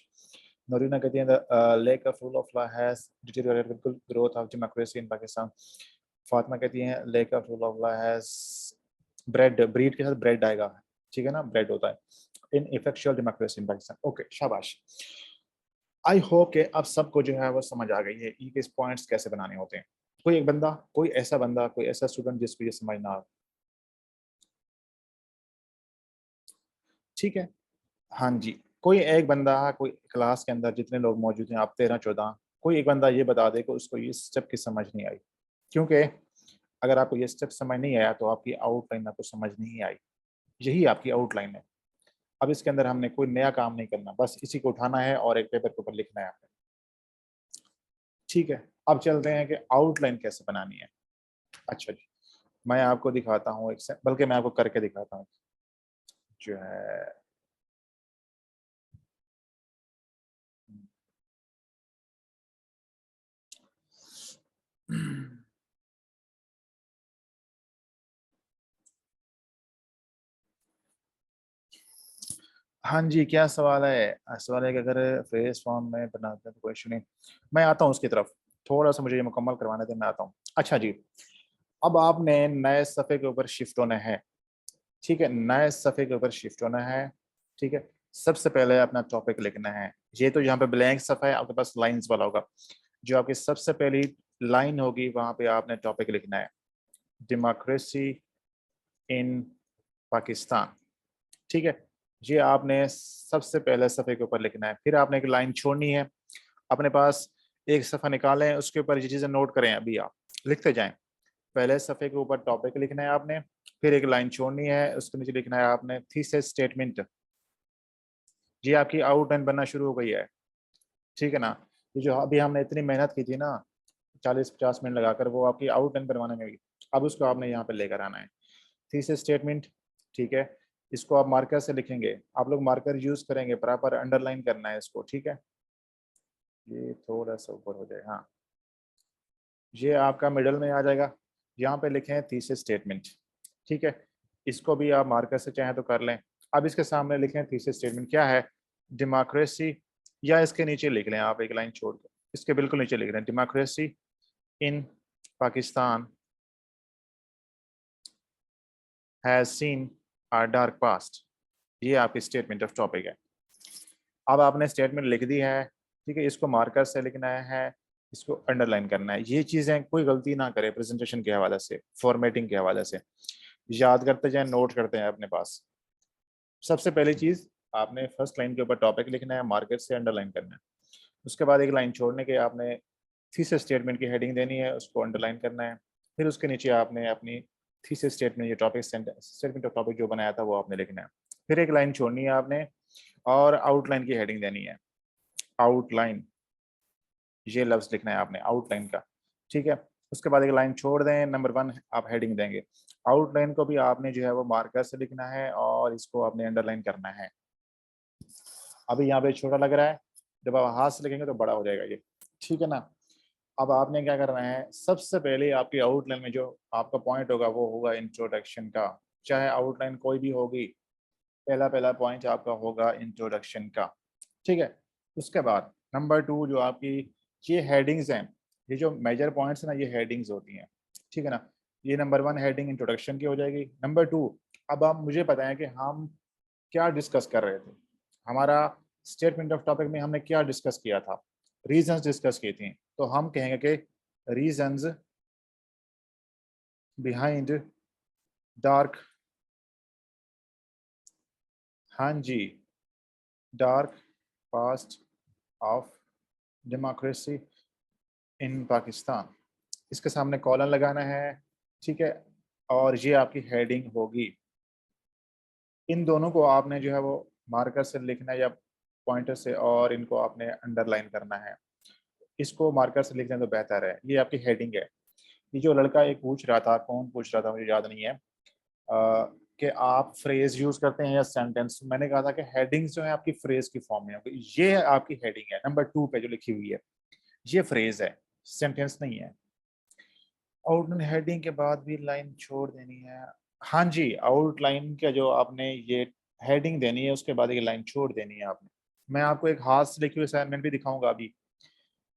नोरीना कहती हैं the lack of rule of law has deteriorated, बिल्कुल, growth of democracy in Pakistan. Fatima कहती हैं lack of rule of law has bred, breed के साथ ब्रेड आएगा, ठीक है ना, ब्रेड होता है, ineffectual democracy in Pakistan. Okay, शाबाश। आई होप कि अब सबको जो है वो समझ आ गई है ई के पॉइंट्स कैसे बनाने होते हैं। कोई एक बंदा, कोई ऐसा स्टूडेंट जिसको ये समझ ना आ, ठीक है, हाँ जी, कोई एक बंदा, कोई क्लास के अंदर जितने लोग मौजूद हैं, आप 13-14, कोई एक बंदा ये बता दे कि उसको ये स्टेप की समझ नहीं आई, क्योंकि अगर आपको ये स्टेप समझ नहीं आया तो आपकी आउटलाइन आपको समझ नहीं आई, यही आपकी आउटलाइन है। अब इसके अंदर हमने कोई नया काम नहीं करना, बस इसी को उठाना है और एक पेपर के ऊपर लिखना है आपने, ठीक है, अब चलते हैं कि आउटलाइन कैसे बनानी है। अच्छा जी, मैं आपको दिखाता हूँ एक से, बल्कि मैं आपको करके दिखाता हूँ जो है। हाँ जी, क्या सवाल है? सवाल है कि अगर फेस फॉर्म में बनाते हैं तो क्वेश्चन नहीं। मैं आता हूँ उसकी तरफ, थोड़ा सा मुझे ये मुकम्मल करवाने दें, मैं आता हूँ। अच्छा जी, अब आपने नए सफ़े के ऊपर शिफ्ट होना है। ठीक है, नए सफ़े के ऊपर शिफ्ट होना है। ठीक है, सबसे पहले अपना टॉपिक लिखना है। ये तो यहाँ पे ब्लैंक सफ़ा है, आपके पास लाइंस वाला होगा। जो आपकी सबसे पहली लाइन होगी वहां पे आपने टॉपिक लिखना है, डेमोक्रेसी इन पाकिस्तान। ठीक है, ये आपने सबसे पहले सफ़े के ऊपर लिखना है। फिर आपने एक लाइन छोड़नी है। अपने पास एक सफ़ा निकालें, उसके ऊपर ये चीज़ें नोट करें, अभी आप लिखते जाएं। पहले सफ़े के ऊपर टॉपिक लिखना है आपने, फिर एक लाइन छोड़नी है, उसके नीचे लिखना है आपने थीसिस स्टेटमेंट। ये आपकी आउटलाइन बनना शुरू हो गई है। ठीक है ना? ये जो अभी हमने इतनी मेहनत की थी ना, 40-50 मिनट लगाकर, वो आपकी आउटलाइन बनवाने में भी, अब उसको आपने यहाँ पे लेकर आना है, थीसिस स्टेटमेंट। ठीक है, इसको आप मार्कर से लिखेंगे, आप लोग मार्कर यूज करेंगे, प्रॉपर अंडरलाइन करना है इसको। ठीक है, ये थोड़ा सा ऊपर हो जाए, हाँ, ये आपका मिडल में आ जाएगा। यहाँ पे लिखे हैं थीसिस स्टेटमेंट। ठीक है, इसको भी आप मार्कर से चाहें तो कर लें। अब इसके सामने लिखें थीसिस स्टेटमेंट क्या है, डेमोक्रेसी, या इसके नीचे लिख लें आप एक लाइन छोड़ के, इसके बिल्कुल नीचे लिख लें, democracy in Pakistan has seen a dark past. ये आपकी स्टेटमेंट ऑफ टॉपिक है। अब आपने स्टेटमेंट लिख दी है। ठीक है, इसको मार्कर से लिखना है, इसको अंडरलाइन करना है। ये चीज़ें कोई गलती ना करे प्रेजेंटेशन के हवाले से, फॉर्मेटिंग के हवाले से, याद करते जाए, नोट करते हैं अपने पास। सबसे पहली चीज़, आपने फर्स्ट लाइन के ऊपर टॉपिक लिखना है, मार्कर से अंडरलाइन करना है। उसके बाद एक लाइन छोड़ने के आपने थीसिस स्टेटमेंट की हेडिंग देनी है, उसको अंडरलाइन करना है। फिर उसके नीचे आपने अपनी थीसिस स्टेटमेंट, ये टॉपिक स्टेटमेंट ऑफ टॉपिक जो बनाया था वो आपने लिखना है। फिर एक लाइन छोड़नी है आपने, और आउटलाइन की हेडिंग देनी है, आउटलाइन, ये लफ्ज लिखना है आपने आउटलाइन का। ठीक है, उसके बाद एक लाइन छोड़ दें, नंबर 1 आप हेडिंग देंगे। आउटलाइन को भी आपने जो है वो मार्कर से लिखना है, और इसको आपने अंडरलाइन करना है। अभी यहाँ पे छोटा लग रहा है, जब आप हाथ से लिखेंगे तो बड़ा हो जाएगा ये। ठीक है ना? अब आपने क्या करना है, सबसे पहले आपकी आउटलाइन में जो आपका पॉइंट होगा वो होगा इंट्रोडक्शन का। चाहे आउटलाइन कोई भी होगी, पहला पहला पॉइंट आपका होगा इंट्रोडक्शन का। ठीक है, उसके बाद नंबर 2 जो आपकी ये हेडिंग्स हैं, ये जो मेजर पॉइंट्स हैं ना, ये हेडिंग्स होती हैं। ठीक है ना? ये नंबर 1 हेडिंग इंट्रोडक्शन की हो जाएगी। नंबर 2, अब आप मुझे बताएं कि हम क्या डिस्कस कर रहे थे। हमारा स्टेटमेंट ऑफ टॉपिक में हमने क्या डिस्कस किया था, रीजंस डिस्कस की थी। तो हम कहेंगे कि रीजंस बिहाइंड डार्क, हाँ जी, dark past of democracy in Pakistan. इसके सामने कॉलन लगाना है। ठीक है, और ये आपकी हेडिंग होगी। इन दोनों को आपने जो है वो मार्कर से लिखना है या पॉइंटर से, और इनको आपने अंडरलाइन करना है। इसको मार्कर से लिख दें तो बेहतर है। ये आपकी हेडिंग है। ये जो लड़का एक पूछ रहा था, कौन पूछ रहा था मुझे याद नहीं है, कि आप फ्रेज यूज करते हैं या सेंटेंस। मैंने कहा था कि हेडिंग्स जो है आपकी फ्रेज की फॉर्म में होगी। ये आपकी हेडिंग है नंबर 2 पे जो लिखी हुई है, ये फ्रेज है, सेंटेंस नहीं है। आउटलाइन हेडिंग के बाद भी लाइन छोड़ देनी है। हाँ जी, आउटलाइन का जो आपने ये हेडिंग देनी है, उसके बाद ये लाइन छोड़ देनी है आपने। मैं आपको एक हाथ से लिखी हुई असाइनमेंट भी दिखाऊंगा अभी,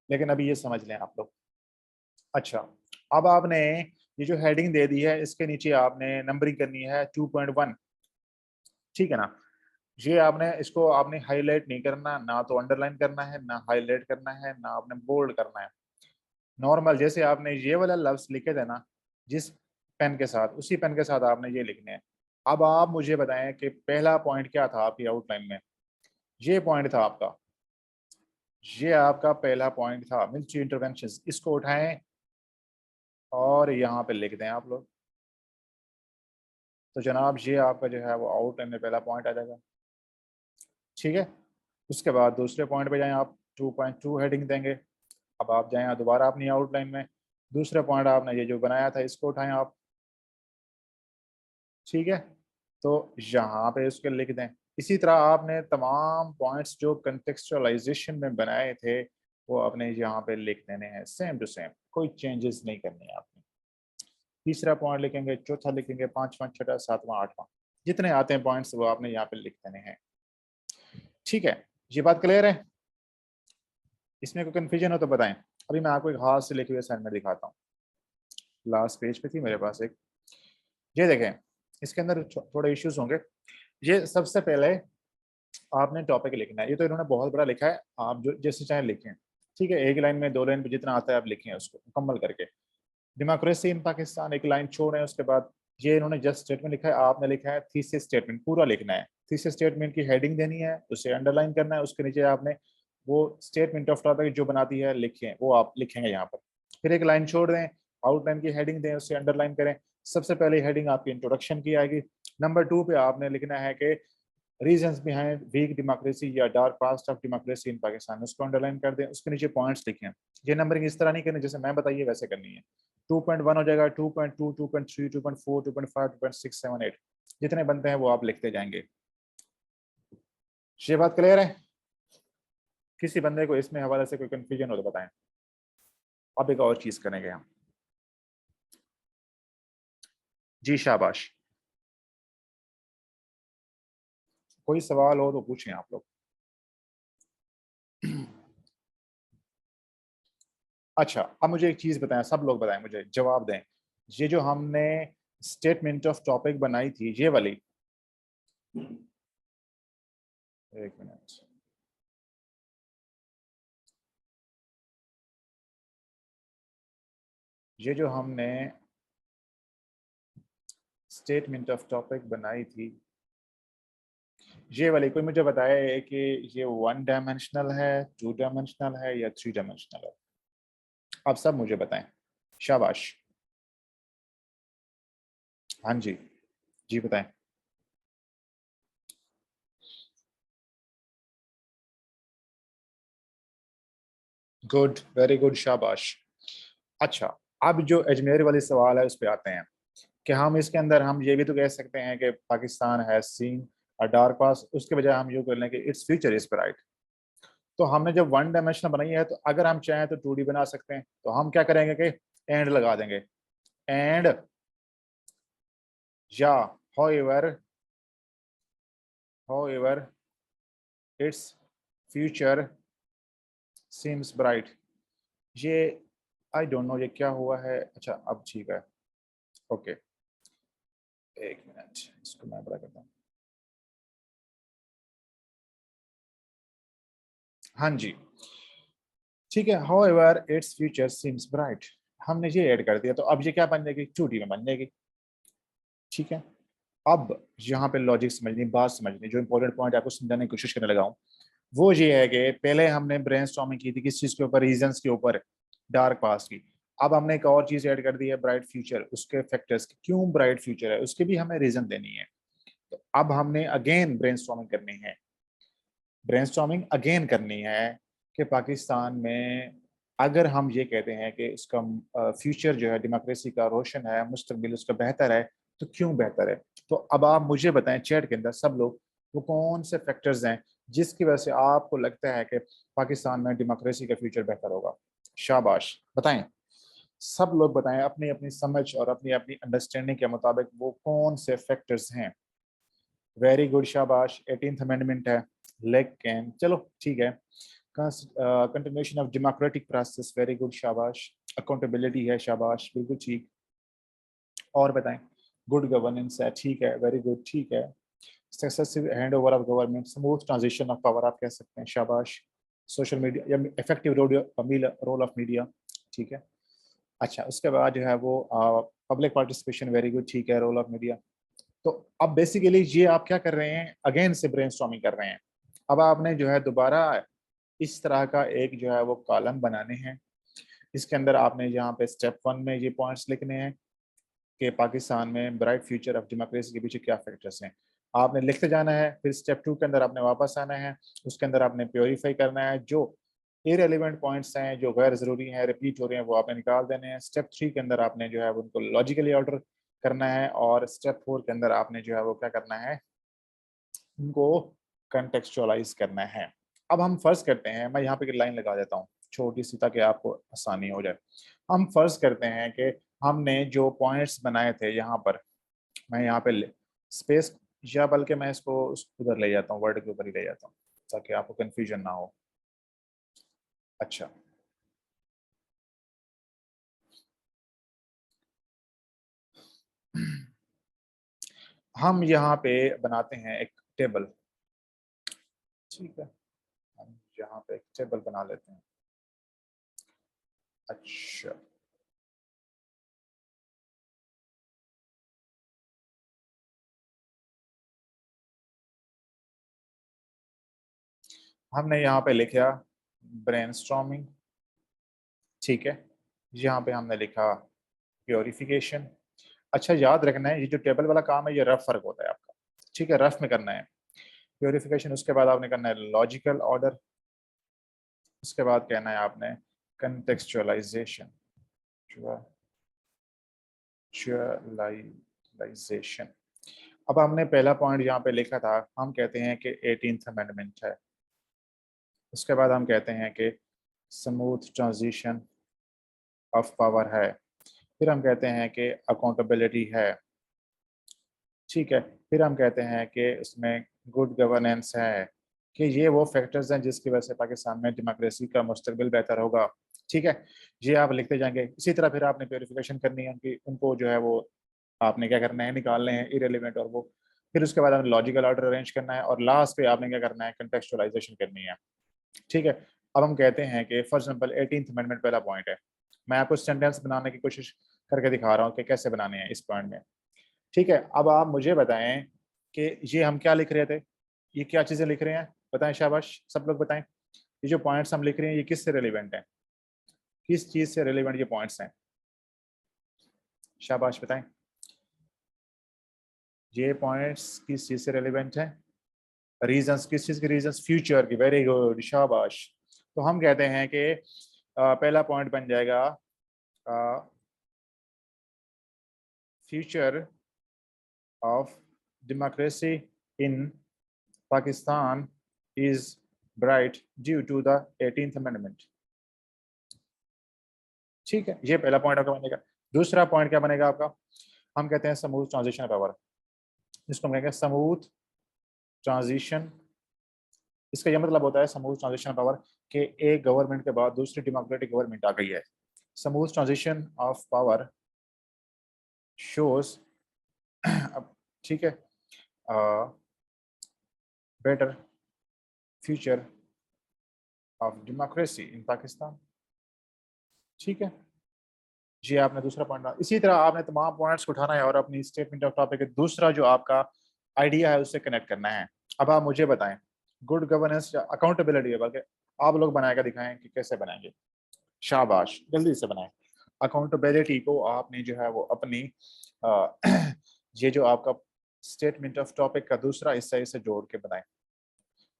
लेकिन अभी ये समझ लें आप लोग। अच्छा, अब आपने ये जो हेडिंग दे दी है, इसके नीचे आपने नंबरिंग करनी है 2.1। ठीक है ना? ये आपने, इसको आपने हाईलाइट नहीं करना, ना तो अंडरलाइन करना है, ना हाईलाइट करना है, ना आपने बोल्ड करना है। नॉर्मल जैसे आपने ये वाला लफ्ज लिखे थे ना, जिस पेन के साथ, उसी पेन के साथ आपने ये लिखने हैं। अब आप मुझे बताएं कि पहला पॉइंट क्या था आपकी आउटलाइन में। ये पॉइंट था आपका, ये आपका पहला पॉइंट था, मिलिट्री इंटरवेंशन। इसको उठाएं और यहाँ पे लिख दें आप लोग। तो जनाब ये आपका जो है वो आउटलाइन में पहला पॉइंट आ जाएगा। ठीक है, उसके बाद दूसरे पॉइंट पे जाएं आप, 2.2 हेडिंग देंगे। अब आप जाएं दोबारा अपनी आउटलाइन में, दूसरा पॉइंट आपने ये जो बनाया था इसको उठाएं आप, ठीक है, तो यहाँ पे उसके लिख दें। इसी तरह आपने तमाम पॉइंट्स जो कंटेक्सचुअलाइजेशन में बनाए थे वो आपने यहाँ पे लिख देने हैं सेम टू सेम, कोई चेंजेस नहीं करने हैं आपने। तीसरा पॉइंट लिखेंगे, चौथा लिखेंगे, पांचवा, छठा, सातवां, आठवां, जितने आते हैं पॉइंट्स वो आपने यहाँ पे लिख देने हैं। ठीक है, ये बात क्लियर है? इसमें कोई कंफ्यूजन हो तो बताएं। अभी मैं आपको एक हाथ से लिखे हुए असाइनमेंट दिखाता हूँ, लास्ट पेज पे थी मेरे पास एक, ये देखें, इसके अंदर थोड़े इश्यूज होंगे। ये सबसे पहले आपने टॉपिक लिखना है, ये तो इन्होंने बहुत बड़ा लिखा है, आप जो जैसे चाहे लिखें, ठीक है, एक लाइन में, दो लाइन पे, जितना आता है आप लिखें उसको मुकम्मल करके। डेमोक्रेसी इन पाकिस्तान एक लाइन छोड़ें, उसके बाद ये इन्होंने जस्ट स्टेटमेंट लिखा है, आपने लिखा है थीसिस स्टेटमेंट, पूरा लिखना है। थीसिस स्टेटमेंट की हेडिंग देनी है, उसे अंडरलाइन करना है, उसके नीचे आपने वो स्टेटमेंट ऑफ टॉपिक जो बनाती है लिखें, वो आप लिखेंगे यहाँ पर। फिर एक लाइन छोड़ दें, आउटलाइन की हेडिंग दें, उसे अंडरलाइन करें। सबसे पहले हेडिंग आपकी इंट्रोडक्शन की आएगी। नंबर 2 पे आपने लिखना है कि रीजंस बिहाइंड वीक डेमोक्रेसी या dark past of democracy in Pakistan, उसको अंडरलाइन कर दें, उसके नीचे पॉइंट्स लिखें। ये नंबरिंग इस तरह नहीं करनी जैसे मैं बताइए वैसे करनी है। 2.1 हो जाएगा, 2.2, 2.3, 2.4, 2.5, 2.6, 7, 8, जितने बनते हैं वो आप लिखते जाएंगे। ये बात क्लियर है? किसी बंदे को इसमें हवाले से कोई कंफ्यूजन हो तो बताएं। अब एक और चीज करेंगे हम। जी शाबाश, कोई सवाल हो तो पूछें आप लोग। अच्छा, अब मुझे एक चीज बताएं, सब लोग बताएं, मुझे जवाब दें। ये जो हमने स्टेटमेंट ऑफ टॉपिक बनाई थी, ये वाली, एक मिनट, ये जो हमने स्टेटमेंट ऑफ टॉपिक बनाई थी, ये वाली, कोई मुझे बताए कि ये 1 डायमेंशनल है, 2 डायमेंशनल है या 3 डायमेंशनल है? आप सब मुझे बताएं। शाबाश, हाँ जी, जी बताएं। गुड, वेरी गुड, शाबाश। अच्छा, अब जो अजमेर वाली सवाल है उस पर आते हैं कि हम इसके अंदर हम ये भी तो कह सकते हैं कि Pakistan has seen a dark past, उसके बजाय हम यूँ कर लें कि इट्स फ्यूचर इज ब्राइट। तो हमने जब 1 डायमेंशनल बनाई है तो अगर हम चाहें तो 2D बना सकते हैं, तो हम क्या करेंगे कि एंड लगा देंगे, एंड या however however its future seems bright। ये आई डोंट नो ये क्या हुआ है। अच्छा अब ठीक है, ओके, एक मिनट, इसको मैं बड़ा करता हूँ। हाँ जी, ठीक है, however its future seems bright, हमने ये ऐड कर दिया, तो अब ये क्या बन जाएगी, 2D में बन जाएगी। ठीक है, अब यहाँ पे लॉजिक समझनी, बात समझनी, जो इंपॉर्टेंट पॉइंट आपको समझाने की कोशिश करने लगा हूँ वो ये है कि पहले हमने ब्रेनस्टॉर्मिंग की थी किस चीज के ऊपर, रीजंस के ऊपर, डार्क पास्ट की। अब हमने एक और चीज ऐड कर दी है, ब्राइट फ्यूचर, उसके फैक्टर्स, क्यों ब्राइट फ्यूचर है उसके भी हमें रीजन देनी है। तो अब हमने अगेन ब्रेनस्टॉर्मिंग करनी है, ब्रेनस्टॉर्मिंग अगेन करनी है कि पाकिस्तान में अगर हम ये कहते हैं कि इसका फ्यूचर जो है डेमोक्रेसी का रोशन है, मुस्तकबिल उसका बेहतर है, तो क्यों बेहतर है? तो अब आप मुझे बताएं चैट के अंदर सब लोग, वो कौन से फैक्टर्स हैं जिसकी वजह से आपको लगता है कि पाकिस्तान में डेमोक्रेसी का फ्यूचर बेहतर होगा? शाबाश, बताएं, सब लोग बताएं अपनी अपनी समझ और अपनी अपनी अंडरस्टैंडिंग के मुताबिक वो कौन से फैक्टर्स हैं। वेरी गुड, शाबाश, 18th अमेंडमेंट है, लेकिन चलो ठीक है, continuation of democratic process, very good, शाबाश, अकाउंटेबिलिटी है, शाबाश, बिल्कुल ठीक, और बताएं, गुड गवर्नेंस है, ठीक है, वेरी गुड, ठीक है, successive hand over of government, smooth transition of power आप कह सकते हैं, शाबाश, सोशल मीडिया या इफेक्टिव रोल ऑफ मीडिया, ठीक है। अच्छा, उसके बाद जो है वो पब्लिक पार्टिसिपेशन, वेरी गुड, ठीक है, रोल ऑफ मीडिया। तो अब बेसिकली ये आप क्या कर रहे हैं, अगेन से ब्रेनस्टॉर्मिंग कर रहे हैं। अब आपने जो है दोबारा इस तरह का एक जो है वो कॉलम बनाने हैं, इसके अंदर आपने यहाँ पे स्टेप 1 में ये पॉइंट्स लिखने हैं कि पाकिस्तान में ब्राइट फ्यूचर ऑफ डेमोक्रेसी के पीछे क्या फैक्टर्स हैं, आपने लिखते जाना है। फिर स्टेप 2 के अंदर आपने वापस आना है, उसके अंदर आपने प्योरीफाई करना है जो इररिलेवेंट पॉइंट्स हैं जो गैर ज़रूरी हैं, रिपीट हो रहे हैं, वो आपने निकाल देने हैं। स्टेप 3 के अंदर आपने जो है उनको लॉजिकली ऑर्डर करना है, और स्टेप 4 के अंदर आपने जो है वो क्या करना है, उनको कंटेक्चुअलाइज करना है। अब हम फर्ज करते हैं, मैं यहाँ पे एक लाइन लगा देता हूँ छोटी सी ताकि आपको आसानी हो जाए। हम फर्ज करते हैं कि हमने जो पॉइंट्स बनाए थे यहाँ पर, मैं यहाँ पे स्पेस, या बल्कि मैं इसको उधर ले जाता हूँ, वर्ड के ऊपर ही ले जाता हूँ ताकि आपको कंफ्यूजन ना हो। अच्छा, हम यहाँ पे बनाते हैं एक टेबल। ठीक है, हम यहाँ पे एक टेबल बना लेते हैं। अच्छा, हमने यहाँ पे लिखा ब्रेनस्टॉर्मिंग। ठीक है, यहाँ पे हमने लिखा प्योरिफिकेशन। अच्छा, याद रखना है ये जो टेबल वाला काम है ये रफ वर्क होता है आपका। ठीक है, रफ में करना है प्योरिफिकेशन। उसके बाद आपने करना है लॉजिकल ऑर्डर। उसके बाद कहना है आपने कंटेक्चुअलाइजेशन, कंटेक्चुअलाइजेशन। अब हमने पहला पॉइंट यहाँ पे लिखा था, हम कहते हैं कि 18th अमेंडमेंट है। उसके बाद हम कहते हैं कि स्मूथ ट्रांजिशन ऑफ पावर है। फिर हम कहते हैं कि अकाउंटेबिलिटी है। ठीक है, फिर हम कहते हैं कि उसमें गुड गवर्नेंस है, कि ये वो फैक्टर्स हैं जिसकी वजह से पाकिस्तान में डेमोक्रेसी का मुस्तकबिल बेहतर होगा। ठीक है, ये आप लिखते जाएंगे। इसी तरह फिर आपने प्योरिफिकेशन करनी है उनकी, उनको जो है वो आपने क्या करना है, निकालने हैं इरेलीवेंट और वो। फिर उसके बाद आपने लॉजिकल ऑर्डर अरेंज करना है, और लास्ट पे आपने क्या करना है, कंटेक्चुअलाइजेशन करनी है। ठीक है, अब हम कहते हैं कि फॉर एग्जाम्पल 18th अमेंडमेंट पहला पॉइंट है। मैं आपको सेंटेंस बनाने की कोशिश करके दिखा रहा हूँ कि कैसे बनाने हैं इस पॉइंट में। ठीक है, अब आप मुझे बताएं कि ये हम क्या लिख रहे थे, ये क्या चीजें लिख रहे हैं, बताएं, शाबाश सब लोग बताएं। ये जो पॉइंट्स हम लिख रहे हैं ये किससे रिलेवेंट है, किस चीज से रिलेवेंट ये पॉइंट्स हैं, शाबाश बताएं। ये पॉइंट्स किस चीज से रिलेवेंट है, रीजंस, किस चीज के रीजंस, फ्यूचर की। वेरी गुड, शाबाश। तो हम कहते हैं कि पहला पॉइंट बन जाएगा future of democracy in Pakistan is bright due to the 18th amendment. ठीक है, ये पहला पॉइंट आपका बनेगा। दूसरा पॉइंट क्या बनेगा आपका, हम कहते हैं स्मूथ ट्रांजिशन पावर। इसको हम कहेंगे स्मूथ ट्रांजिशन। इसका यह मतलब होता है स्मूथ ट्रांजिशन पावर कि एक गवर्नमेंट के बाद दूसरी डेमोक्रेटिक गवर्नमेंट आ गई है। Smooth transition of power shows, अब ठीक है, better future of democracy in Pakistan. ठीक है, जी आपने दूसरा पॉइंट, इसी तरह आपने तमाम पॉइंट्स को उठाना है और अपनी स्टेटमेंट ऑफ टॉपिक दूसरा जो आपका आइडिया है उससे कनेक्ट करना है। अब आप मुझे बताएं, गुड गवर्नेंस या अकाउंटेबिलिटी है, बल्कि आप लोग बनाएगा दिखाएं कि कैसे बनाएंगे। शाबाश, जल्दी से बनाएं। अकाउंटेबिलिटी को आपने जो है वो अपनी ये जो आपका स्टेटमेंट ऑफ टॉपिक का दूसरा हिस्सा है इसे जोड़ के बनाएं।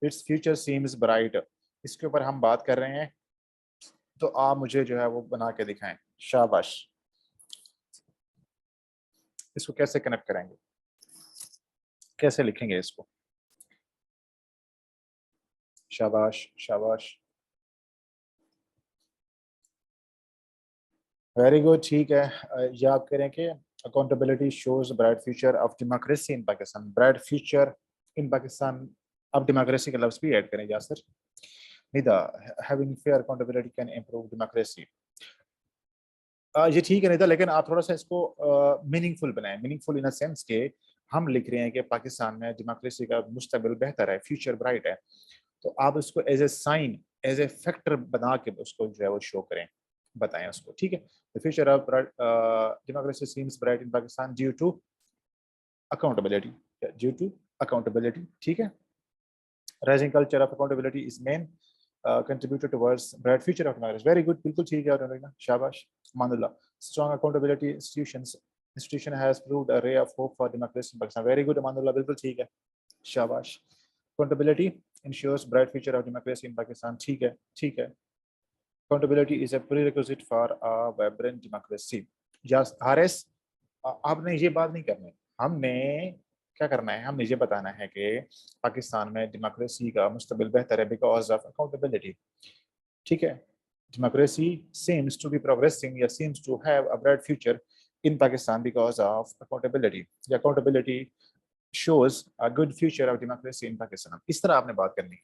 इट्स फ्यूचर सीम्स ब्राइट, इसके ऊपर हम बात कर रहे हैं, तो आप मुझे जो है वो बना के दिखाएं। शाबाश, इसको कैसे कनेक्ट करेंगे, कैसे लिखेंगे इसको। शाबाश शाबाश, वेरी गुड। ठीक है, ये आप कह रहे हैं कि accountability shows bright future of democracy in Pakistan, bright future in Pakistan. अब डेमोक्रेसी का लफ्ज भी ऐड करें Yasir. Nida, having fair accountability can improve democracy. ये ठीक है निदा, लेकिन आप थोड़ा सा इसको मीनिंगफुल बनाएं। मीनिंगफुल इन अ सेंस के हम लिख रहे हैं कि पाकिस्तान में डेमोक्रेसी का मुस्तकबिल बेहतर है, फ्यूचर ब्राइट है। तो आप उसको as a sign, as a factor बना के उसको जो है वो शो करें, बताएं उसको। ठीक है, the future of democracy seems bright in Pakistan due to accountability, due to accountability. ठीक है, rising culture of accountability is main contributed towards bright future of democracy. Very good, बिल्कुल ठीक है और शाबाश। मानुल्लाह, strong accountability institution has proved a ray of hope for democracy in Pakistan. Very good मानुल्लाह, बिल्कुल ठीक है, शाबाश। Accountability ensures bright future of democracy in Pakistan. ठीक है, ठीक है। Accountability is a prerequisite for a vibrant democracy. Yes, Haris, आपने ये बात नहीं करनी। हमने क्या करना है, हमने ये बताना है कि पाकिस्तान में डेमोक्रेसी का मुस्तकबिल बेहतर है बिकॉज ऑफ अकाउंटेबिलिटी। ठीक है, democracy seems to be progressing या seems to have a bright future in Pakistan because of accountability. The accountability shows a good future of democracy in Pakistan. इस तरह आपने बात करनी है,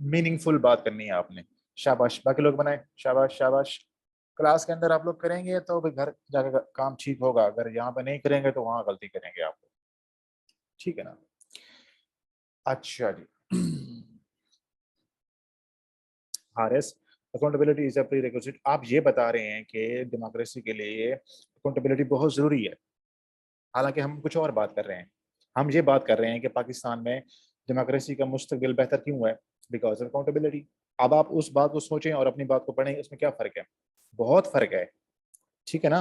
मीनिंगफुल बात करनी है आपने। शाबाश, बाकी लोग बनाए, शाबाश शाबाश। क्लास के अंदर आप लोग करेंगे तो भाई घर जाकर काम ठीक होगा, अगर यहाँ पे नहीं करेंगे तो वहां गलती करेंगे आप लोग, ठीक है ना। अच्छा जी। Haris, accountability is a prerequisite. आप ये बता रहे हैं कि डेमोक्रेसी के लिए अकाउंटेबिलिटी बहुत जरूरी है, हालांकि हम कुछ और बात कर रहे हैं। हम ये बात कर रहे हैं कि पाकिस्तान में डेमोक्रेसी का मुस्तकबिल बेहतर क्यों है, बिकॉज ऑफ अकाउंटेबिलिटी। अब आप उस बात को सोचें और अपनी बात को पढ़ें, इसमें क्या फर्क है, बहुत फर्क है, ठीक है ना।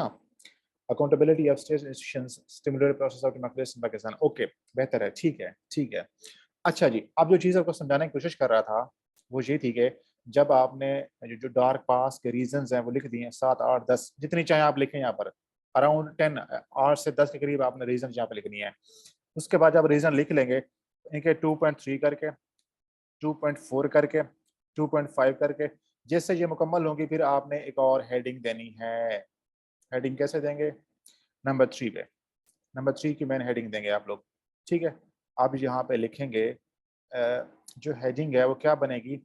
Accountability of state institutions stimulate process of democracy in Pakistan. Okay, बेहतर है, ठीक है ठीक है। अच्छा जी, अब जो चीज़ आपको समझाने की कोशिश कर रहा था वो ये थी कि जब आपने जो डार्क पास के रीजंस हैं वो लिख दिए, 7 8 10 जितनी चाहे आप लिखें, यहाँ पर अराउंड 10 8 से 10 के करीब आपने रीजन यहाँ पे लिखनी है। उसके बाद जब रीजन लिख लेंगे, इनके 2.3 करके, 2.4 करके, 2.5 करके, जैसे ये मुकम्मल होंगी फिर आपने एक और हेडिंग देनी है। हेडिंग कैसे देंगे, नंबर 3 पे, नंबर 3 की मेन हेडिंग देंगे आप लोग, ठीक है। आप यहाँ पे लिखेंगे, जो हेडिंग है वो क्या बनेगी,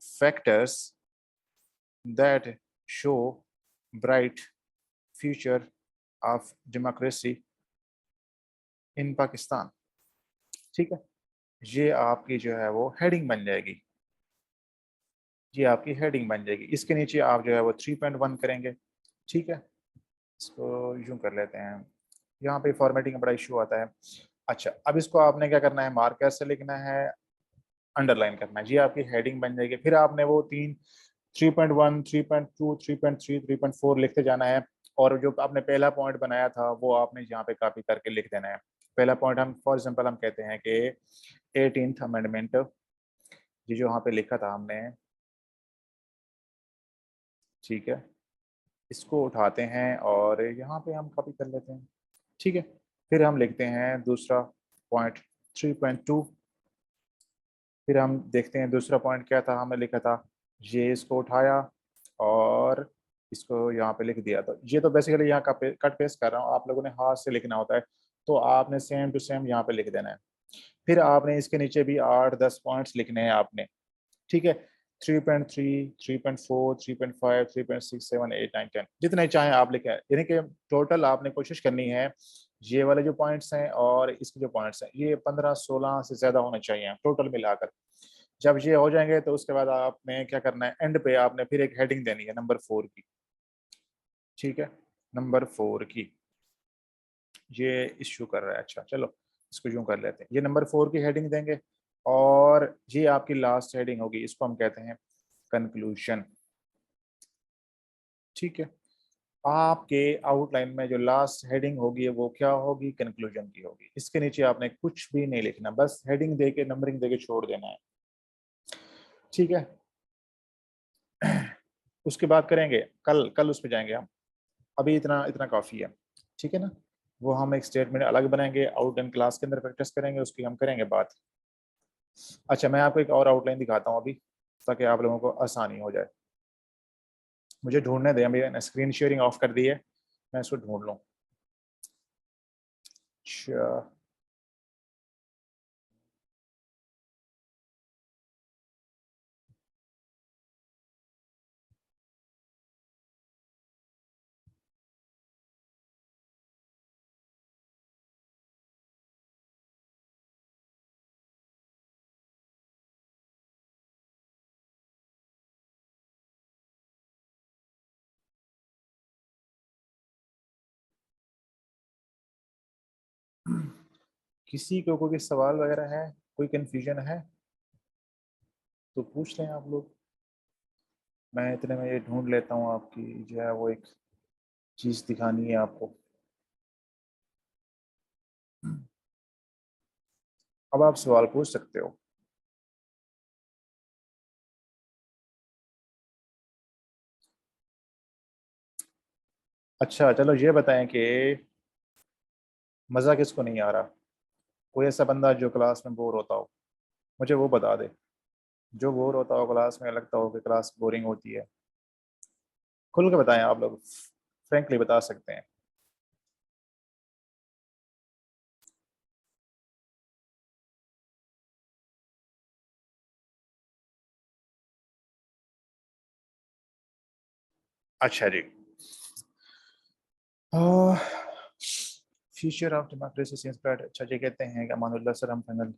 factors that show bright future of democracy in Pakistan, ठीक है। ये आपकी जो है वो हेडिंग बन जाएगी, ये आपकी हेडिंग बन जाएगी। इसके नीचे आप जो है वो 3.1 करेंगे, ठीक है। इसको यूं कर लेते हैं, यहाँ पे फॉर्मेटिंग का बड़ा इशू आता है। अच्छा, अब इसको आपने क्या करना है, मार्कर से लिखना है, अंडरलाइन करना है, ये आपकी हेडिंग बन जाएगी। फिर आपने वो 3.1 3.2 3.3 3.4 लिखते जाना है, और जो आपने पहला पॉइंट बनाया था वो आपने यहाँ पे कॉपी करके लिख देना है। पहला पॉइंट हम फॉर एग्जांपल हम कहते हैं कि 18th अमेंडमेंट, ये जो यहाँ पे लिखा था हमने, ठीक है। इसको उठाते हैं और यहाँ पे हम कॉपी कर लेते हैं, ठीक है। फिर हम लिखते हैं दूसरा पॉइंट 3.2, फिर हम देखते हैं दूसरा पॉइंट क्या था, हमने लिखा था, ये इसको उठाया और इसको यहाँ पे लिख दिया। तो ये तो बेसिकली यहाँ का कट पेस्ट कर रहा हूँ, आप लोगों ने हाथ से लिखना होता है, तो आपने सेम टू सेम यहाँ पे लिख देना है। फिर आपने इसके नीचे भी 8 10 पॉइंट्स लिखने हैं आपने, ठीक है। 3.3 3.4 3.5 3.6 7 8 9 10 जितने चाहें आप लिखें, यानी कि टोटल आपने कोशिश करनी है ये वाले जो पॉइंट्स हैं और इसके जो पॉइंट्स हैं ये 15 16 से ज्यादा होने चाहिए टोटल मिलाकर। जब ये हो जाएंगे तो उसके बाद आपने क्या करना है, एंड पे आपने फिर एक हेडिंग देनी है नंबर 4 की, ठीक है। नंबर 4 की, ये इश्यू कर रहा है, अच्छा चलो इसको यूं कर लेते हैं, ये नंबर 4 की हेडिंग देंगे और ये आपकी लास्ट हेडिंग होगी, इसको हम कहते हैं कंक्लूजन, ठीक है। आपके आउटलाइन में जो लास्ट हेडिंग होगी वो क्या होगी, कंक्लूजन की होगी। इसके नीचे आपने कुछ भी नहीं लिखना, बस हेडिंग देके नंबरिंग देके छोड़ देना है, ठीक है। उसके बाद करेंगे कल, कल उस पर जाएंगे हम, अभी इतना इतना काफ़ी है, ठीक है ना। वो हम एक स्टेटमेंट अलग बनाएंगे, आउटलाइन क्लास के अंदर प्रैक्टिस करेंगे, उसकी हम करेंगे बात। अच्छा, मैं आपको एक और आउटलाइन दिखाता हूँ अभी, ताकि आप लोगों को आसानी हो जाए। मुझे ढूंढने दें, मेरी स्क्रीन शेयरिंग ऑफ कर दी है, मैं इसको ढूंढ लूँ। अच्छा, किसी को कोई सवाल वगैरह है, कोई कंफ्यूजन है तो पूछ लें आप लोग। मैं इतने में ये ढूंढ लेता हूँ, आपकी जो है वो एक चीज़ दिखानी है आपको। अब आप सवाल पूछ सकते हो। अच्छा चलो ये बताएं कि मज़ा किसको नहीं आ रहा, कोई ऐसा बंदा जो क्लास में बोर होता हो, मुझे वो बता दे। जो बोर होता हो क्लास में, लगता हो कि क्लास बोरिंग होती है, खुल के बताएं आप लोग, फ्रेंकली बता सकते हैं। अच्छा जी। Future of democracy seems bright. अच्छा जी, कहते हैं कि अमानुल्लाह सर हम फाइनल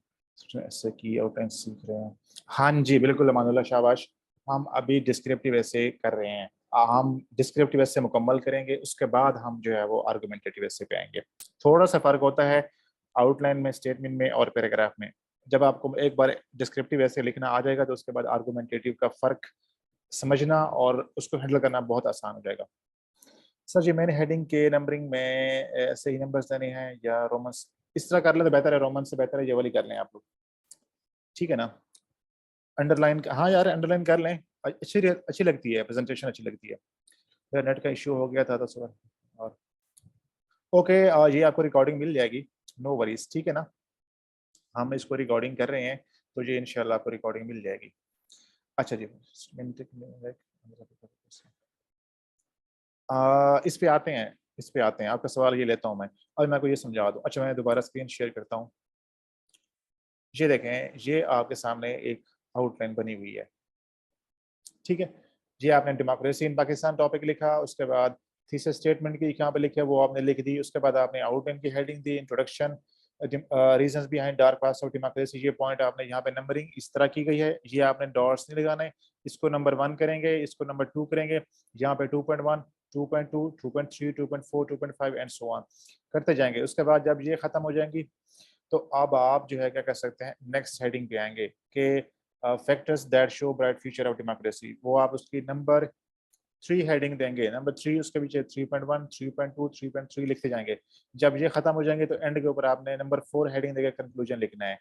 से की आउटलाइन सीख रहे हैं। हाँ जी बिल्कुल अमानुल्लाह, शाबाश। हम अभी डिस्क्रिप्टिव ऐसे कर रहे हैं। हम डिस्क्रिप्टिव ऐसे मुकम्मल करेंगे, उसके बाद हम जो है वो आर्गुमेंटेटिव ऐसे पे आएंगे। थोड़ा सा फर्क होता है आउटलाइन में, स्टेटमेंट में और पैराग्राफ में। जब आपको एक बार डिस्क्रिप्टिव ऐसे लिखना आ जाएगा तो उसके बाद आर्गुमेंटेटिव का फर्क समझना और उसको हैंडल करना बहुत आसान हो जाएगा। सर जी मैंने हेडिंग के नंबरिंग में ऐसे ही नंबर्स देने हैं या रोमन्स, इस तरह कर ले तो बेहतर है, रोमन से बेहतर है, ये वाली कर लें आप लोग, ठीक है ना। अंडरलाइन, हाँ यार अंडरलाइन कर लें, अच्छी अच्छी लगती है, प्रेजेंटेशन अच्छी लगती है। मेरा नेट का इशू हो गया था तो सुबह। और ओके, ये आपको रिकॉर्डिंग मिल जाएगी, नो वरीज, ठीक है ना। हम इसको रिकॉर्डिंग कर रहे हैं तो ये इंशाल्लाह आपको रिकॉर्डिंग मिल जाएगी। अच्छा जी, इस पे आते हैं, इस पे आते हैं, आपका सवाल ये लेता हूँ मैं, और मैं आपको ये समझा दूँ। अच्छा मैं दोबारा स्क्रीन शेयर करता हूँ। ये देखें, ये आपके सामने एक आउटलाइन बनी हुई है, ठीक है। ये आपने डेमोक्रेसी इन पाकिस्तान टॉपिक लिखा, उसके बाद थीसिस स्टेटमेंट की यहाँ पे लिखे वो आपने लिख दी, उसके बाद आपने आउटलाइन की heading the, introduction, reasons behind dark past of democracy, ये पॉइंट आपने यहाँ पे नंबरिंग इस तरह की गई है, ये आपने डॉट्स नहीं लगाने, इसको नंबर 1 करेंगे, इसको नंबर 2 करेंगे, यहाँ पे 2.1, 2.2, 2.3, 2.4, 2.5 एंड सो ऑन करते जाएंगे। उसके बाद जब ये खत्म हो जाएंगी तो अब आप जो है क्या कर सकते हैं, नेक्स्ट हेडिंग पे आएंगे कि factors that show bright future of democracy, वो आप उसकी नंबर 3 हेडिंग देंगे, नंबर 3 उसके पीछे 3.1, 3.2, 3.3 लिखते जाएंगे। जब ये खत्म हो जाएंगे तो एंड के ऊपर आपने नंबर 4 हेडिंग देकर कंक्लूजन लिखना है।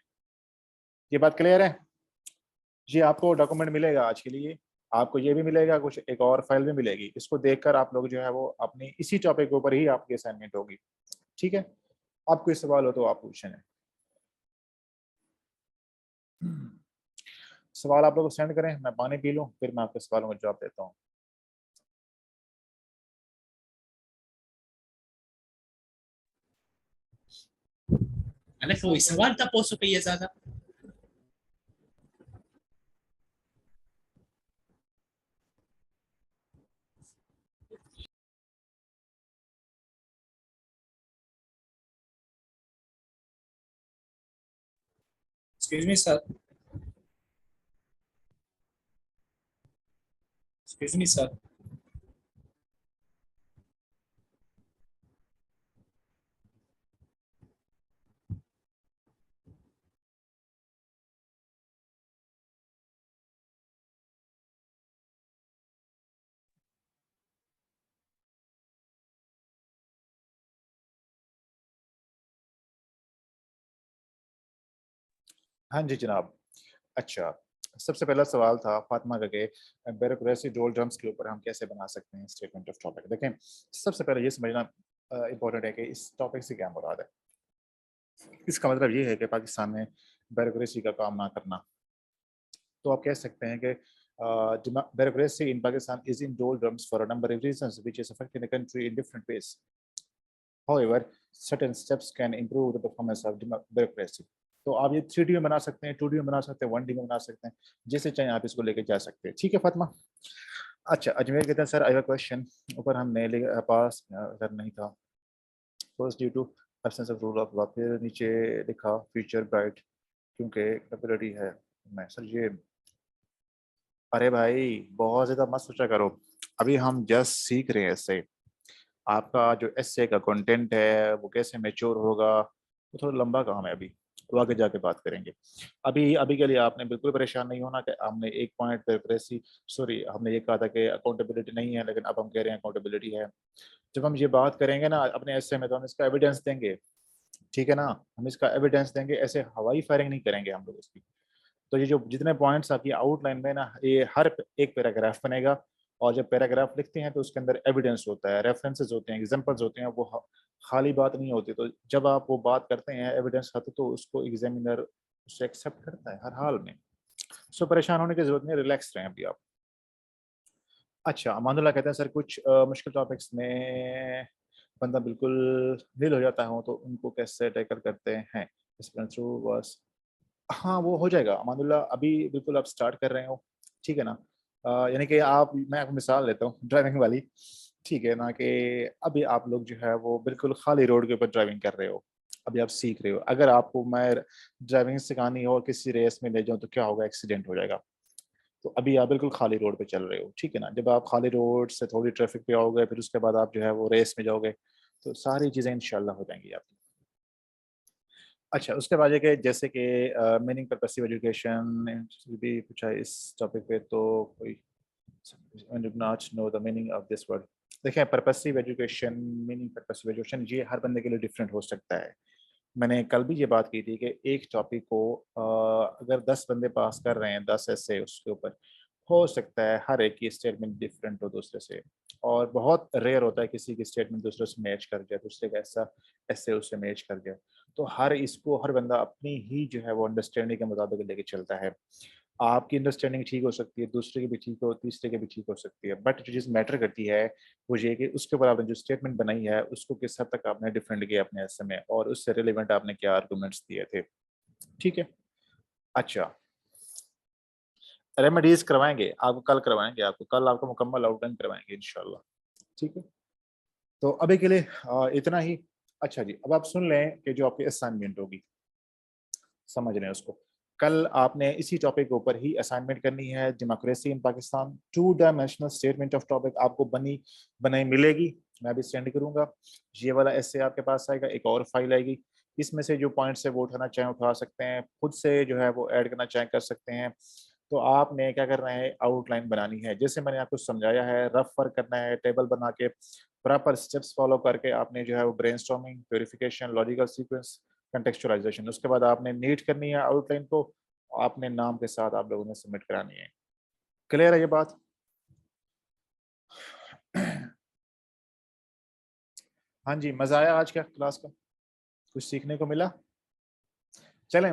ये बात क्लियर है। ये आपको डॉक्यूमेंट मिलेगा आज के लिए, आपको ये भी मिलेगा, कुछ एक और फाइल भी मिलेगी, इसको देखकर आप लोग जो है वो अपनी इसी टॉपिक के ऊपर ही आपकी असाइनमेंट होगी, ठीक है। आपको कोई सवाल हो तो आप पूछें। सवाल आप लोग सेंड करें, मैं पानी पी लूँ, फिर मैं आपके सवालों का जवाब देता हूँ। Alex, voi salta posso pesada. Excuse me, sir. Excuse me, sir. हाँ जी जनाब। अच्छा, सबसे पहला सवाल था फातिमा का कि ब्यूरोक्रेसी डोल ड्रम्स के ऊपर हम कैसे बना सकते हैं स्टेटमेंट ऑफ टॉपिक। देखें, सबसे पहले ये समझना इंपॉर्टेंट है कि इस टॉपिक से क्या मुराद है। इसका मतलब ये है कि पाकिस्तान में ब्यूरोक्रेसी का काम ना करना। तो आप कह सकते हैं कि bureaucracy in Pakistan is in doldrums for a number of reasons which is affecting the country in different ways. However, certain steps can improve the performance of bureaucracy. तो आप ये 3D में बना सकते हैं, 2D में बना सकते हैं, 1D में बना सकते हैं, जैसे चाहे आप इसको लेके जा सकते हैं, ठीक है फातिमा। अच्छा, अजमेर कहते हैं sir I have a question, ऊपर हमने पास अगर नहीं था, first due to absence of rule of law, फिर नीचे लिखा फ्यूचर ब्राइट क्योंकि एबिलिटी है। मैं सर ये, अरे भाई बहुत ज्यादा मत सोचा करो, अभी हम जस्ट सीख रहे हैं इससे। आपका जो एस्से का कंटेंट है वो कैसे मैच्योर होगा वो थोड़ा लंबा काम है, अभी तो आगे जाके बात करेंगे। अभी अभी के लिए आपने बिल्कुल परेशान नहीं होना कि हमने एक पॉइंट पे प्रेसी, सॉरी हमने ये कहा था कि अकाउंटेबिलिटी नहीं है, लेकिन अब हम कह रहे हैं अकाउंटेबिलिटी है। जब हम ये बात करेंगे ना अपने एस्से में तो हम इसका एविडेंस देंगे, ठीक है ना। हम इसका एविडेंस देंगे, ऐसे हवाई फायरिंग नहीं करेंगे हम लोग इसकी। तो ये जो जितने पॉइंट्स आपकी आउटलाइन में ना, ये हर एक पैराग्राफ बनेगा और जब पैराग्राफ लिखते हैं तो उसके अंदर एविडेंस होता है, रेफरेंसेस होते हैं, एग्जांपल्स होते हैं, वो खाली बात नहीं होती। तो जब आप वो बात करते हैं, एविडेंस खाते, तो उसको एग्जामिनर उसे एक्सेप्ट करता है हर हाल में। सो परेशान होने की जरूरत नहीं, रिलैक्स रहें अभी आप। अच्छा, अमानुल्लाह कहते हैं सर कुछ मुश्किल टॉपिक्स में बंदा बिल्कुल ढील हो जाता हो तो उनको कैसे टैकल करते हैं? थ्रू बस, हाँ वो हो जाएगा अमानुल्लाह, अभी बिल्कुल आप स्टार्ट कर रहे हो, ठीक है ना। यानी कि आप, मैं आपको मिसाल देता हूँ ड्राइविंग वाली, ठीक है ना, कि अभी आप लोग जो है वो बिल्कुल खाली रोड के ऊपर ड्राइविंग कर रहे हो, अभी आप सीख रहे हो। अगर आपको मैं ड्राइविंग सिखानी हो और किसी रेस में ले जाऊँ तो क्या होगा, एक्सीडेंट हो जाएगा। तो अभी आप बिल्कुल खाली रोड पे चल रहे हो, ठीक है ना। जब आप खाली रोड से थोड़ी ट्रैफिक पे आओगे, फिर उसके बाद आप जो है वो रेस में जाओगे, तो सारी चीज़ें इंशाल्लाह हो जाएंगी आपकी। अच्छा, उसके बाद ये कि जैसे कि मीनिंग पर्पसिव एजुकेशन भी पूछा है इस टॉपिक पे, तो कोई not know the meaning of this word. देखिए, purposive education, meaning purposive education, ये हर बंदे के लिए डिफरेंट हो सकता है। मैंने कल भी ये बात की थी कि एक टॉपिक को अगर 10 बंदे पास कर रहे हैं, 10 ऐसे उसके ऊपर, हो सकता है हर एक की स्टेटमेंट डिफरेंट हो दूसरे से, और बहुत रेयर होता है किसी की स्टेटमेंट दूसरे से मैच कर जाए, दूसरे का ऐसा ऐसे उससे मैच कर जाए। तो हर बंदा अपनी ही जो है वो अंडरस्टैंडिंग के मुताबिक लेके चलता है। आपकी अंडरस्टैंडिंग ठीक हो सकती है, दूसरे की भी ठीक हो, तीसरे की भी ठीक हो सकती है, बट जो चीज़ मैटर करती है वो ये कि उसके ऊपर आपने जो स्टेटमेंट बनाई है उसको किस हद तक आपने डिफेंड किया अपने ऐसे में, और उससे रिलेवेंट आपने क्या आर्गूमेंट्स दिए थे, ठीक है। अच्छा, रेमेडीज करवाएंगे आपको, कल करवाएंगे आपको, कल आपको मुकम्मल आउटलाइन करवाएंगे इंशाल्लाह, ठीक है। तो अभी के लिए इतना ही। अच्छा जी, अब आप सुन लें कि जो आपकी असाइनमेंट होगी, समझ लें उसको। कल आपने इसी टॉपिक के ऊपर ही असाइनमेंट करनी है, democracy in Pakistan, 2 dimensional statement of topic आपको बनी बनाई मिलेगी, मैं भी सेंड करूंगा। ये वाला ऐसे आपके पास आएगा, एक और फाइल आएगी, इसमें से जो पॉइंट्स है वो उठाना चाहें उठा सकते हैं, खुद से जो है वो ऐड करना चाहें कर सकते हैं। तो आपने क्या करना है, आउटलाइन बनानी है, जैसे मैंने आपको समझाया है, रफ वर्क करना है, टेबल बना के प्रॉपर स्टेप्स फॉलो करके आपने जो है वो ब्रेनस्टॉर्मिंग, प्योरिफिकेशन, लॉजिकल सीक्वेंस, कंटेक्चुअलाइजेशन, उसके बाद आपने नीट करनी है आउटलाइन को, आपने नाम के साथ आप लोगों ने सबमिट करानी है। क्लियर है ये बात? हाँ जी, मजा आया आज का क्लास का, कुछ सीखने को मिला? चलें,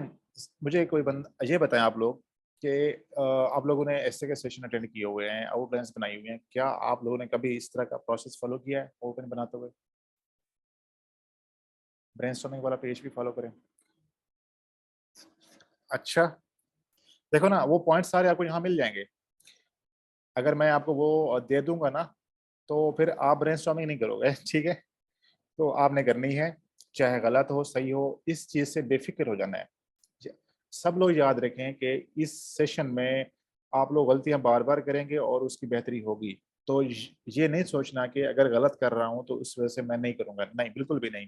मुझे कोई बंद ये बताएं आप लोग कि आप लोगों ने ऐसे के सेशन अटेंड किए हुए हैं, आउटलाइंस बनाई हुई हैं, क्या आप लोगों ने कभी इस तरह का प्रोसेस फॉलो किया है आउटलाइन बनाते हुए? ब्रेनस्टॉर्मिंग वाला पेज भी फॉलो करें। अच्छा, देखो ना, वो पॉइंट सारे आपको यहाँ मिल जाएंगे। अगर मैं आपको वो दे दूंगा ना, तो फिर आप ब्रेनस्टॉर्मिंग नहीं करोगे ठीक है। तो आपने करनी है, चाहे गलत हो सही हो, इस चीज से बेफिक्र हो जाना है। सब लोग याद रखें कि इस सेशन में आप लोग गलतियां बार बार करेंगे और उसकी बेहतरी होगी। तो ये नहीं सोचना कि अगर गलत कर रहा हूं तो उस वजह से मैं नहीं करूंगा, नहीं, बिल्कुल भी नहीं,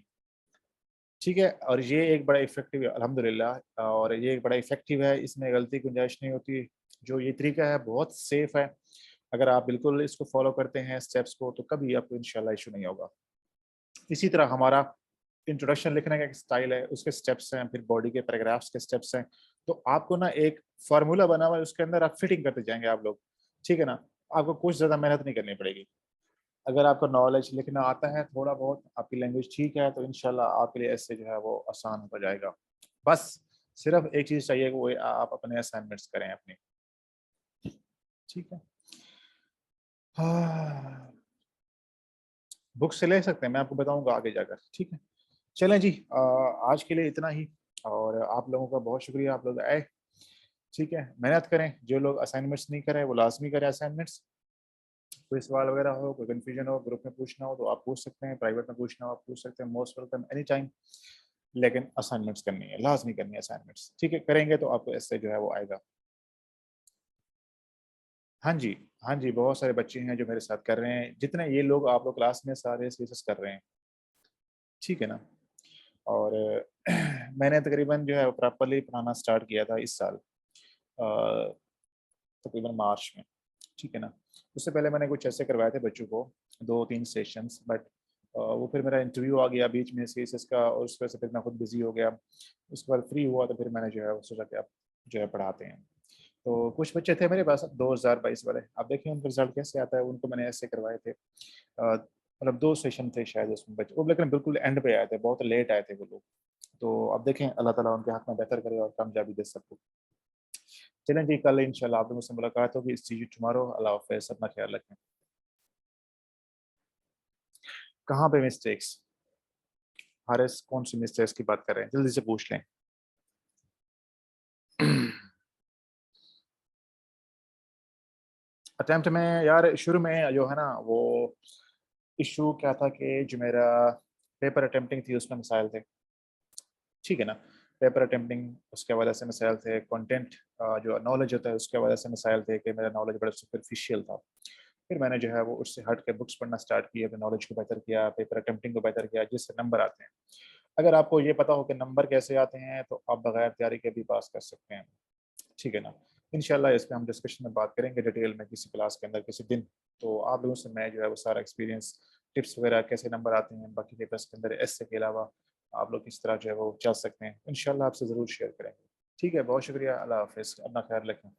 ठीक है। और ये एक बड़ा इफेक्टिव है अल्हम्दुलिल्लाह, और ये एक बड़ा इफेक्टिव है, इसमें गलती की गुंजाइश नहीं होती। जो ये तरीका है बहुत सेफ है, अगर आप बिल्कुल इसको फॉलो करते हैं स्टेप्स को, तो कभी आपको इंशाल्लाह इशू नहीं होगा। इसी तरह हमारा इंट्रोडक्शन लिखने का एक स्टाइल है, उसके स्टेप्स हैं, फिर बॉडी के पैराग्राफ्स के स्टेप्स हैं। तो आपको ना एक फार्मूला बना हुआ है, उसके अंदर आप फिटिंग करते जाएंगे आप लोग, ठीक है ना। आपको कुछ ज़्यादा मेहनत नहीं करनी पड़ेगी। अगर आपका नॉलेज लिखना आता है थोड़ा बहुत, आपकी लैंग्वेज ठीक है, तो इंशाल्लाह आपके लिए ऐसे जो है वो आसान हो जाएगा। बस सिर्फ एक चीज़ चाहिए कि वो आप अपने असाइनमेंट्स करें अपने, ठीक है। हाँ, बुक से ले सकते हैं, मैं आपको बताऊंगा आगे जाकर, ठीक है। चलें जी, आज के लिए इतना ही, और आप लोगों का बहुत शुक्रिया, आप लोग आए, ठीक है। मेहनत करें, जो लोग असाइनमेंट्स नहीं करें वो लाजमी करें असाइनमेंट्स। कोई सवाल वगैरह हो, कोई कन्फ्यूजन हो, ग्रुप में पूछना हो तो आप पूछ सकते हैं, प्राइवेट में पूछना हो आप पूछ सकते हैं, मोस्ट वेलकम एनी टाइम। लेकिन असाइनमेंट्स करनी है, लाजमी करनी है असाइनमेंट्स, ठीक है, करेंगे तो आपको ऐसे जो है वो आएगा। हाँ जी, हाँ जी, बहुत सारे बच्चे हैं जो मेरे साथ कर रहे हैं, जितने ये लोग आप लोग क्लास में सारे स्पेसेस कर रहे हैं, ठीक है ना। और मैंने तकरीबन जो है प्रॉपरली पढ़ाना स्टार्ट किया था इस साल, तकरीबन मार्च में, ठीक है ना। उससे पहले मैंने कुछ ऐसे करवाए थे बच्चों को, 2-3 सेशंस, बट वो फिर मेरा इंटरव्यू आ गया बीच में सीएसएस का, और उस वजह से फिर मैं खुद बिजी हो गया। उसके बाद फ्री हुआ तो फिर मैंने जो है वो सोचा कि अब जो है पढ़ाते हैं। तो कुछ बच्चे थे मेरे पास 2022 वाले, आप देखें उनका रिजल्ट कैसे आता है, उनको मैंने ऐसे करवाए थे। मतलब 2 सेशन थे शायद उसमें बच्चे, वो लेकिन बिल्कुल एंड पे आए थे, बहुत लेट आए थे वो लोग। तो अब देखें अल्लाह ताला उनके हक में बेहतर करे और कामयाबी दे सबको। चलें जी, कल इंशाल्लाह आप लोगों से मुलाकात होगी। सी यू टुमारो। अल्लाह हाफ़िज़, अपना ख्याल रखें। कहाँ पे मिस्टेक्स? हारिस कौन सी मिस्टेक्स की बात कर रहे हैं? जल्दी से पूछ लें। अटेम्प्ट में यार शुरू में जो है ना वो इशू क्या था कि जो मेरा पेपर अटेम्प्टिंग थी उसमें मिसाइल थे, ठीक है ना। पेपर अटेम्प्टिंग उसके वजह से मिसाइल थे, कंटेंट जो नॉलेज होता है उसके वजह से मिसाइल थे कि मेरा नॉलेज बड़ा सुपरफिशियल था। फिर मैंने जो है वो उससे हट के बुक्स पढ़ना स्टार्ट किया, अपने नॉलेज को बेहतर किया, पेपर अटेम्प्टिंग को बेहतर किया, जिससे नंबर आते हैं। अगर आपको ये पता हो कि नंबर कैसे आते हैं तो आप बगैर तैयारी के भी पास कर सकते हैं, ठीक है ना। इंशाल्लाह इस पे हम डिस्कशन में बात करेंगे डिटेल में किसी क्लास के अंदर किसी दिन। तो आप लोगों से मैं जो है वो सारा एक्सपीरियंस, टिप्स वगैरह कैसे नंबर आते हैं बाकी पेपर्स के अंदर ऐसे के अलावा आप लोग किस तरह जो है वो चल सकते हैं, इंशाल्लाह आपसे ज़रूर शेयर करेंगे। ठीक है, बहुत शुक्रिया, अल्लाह हाफ़िज़, अपना ख्याल रखें।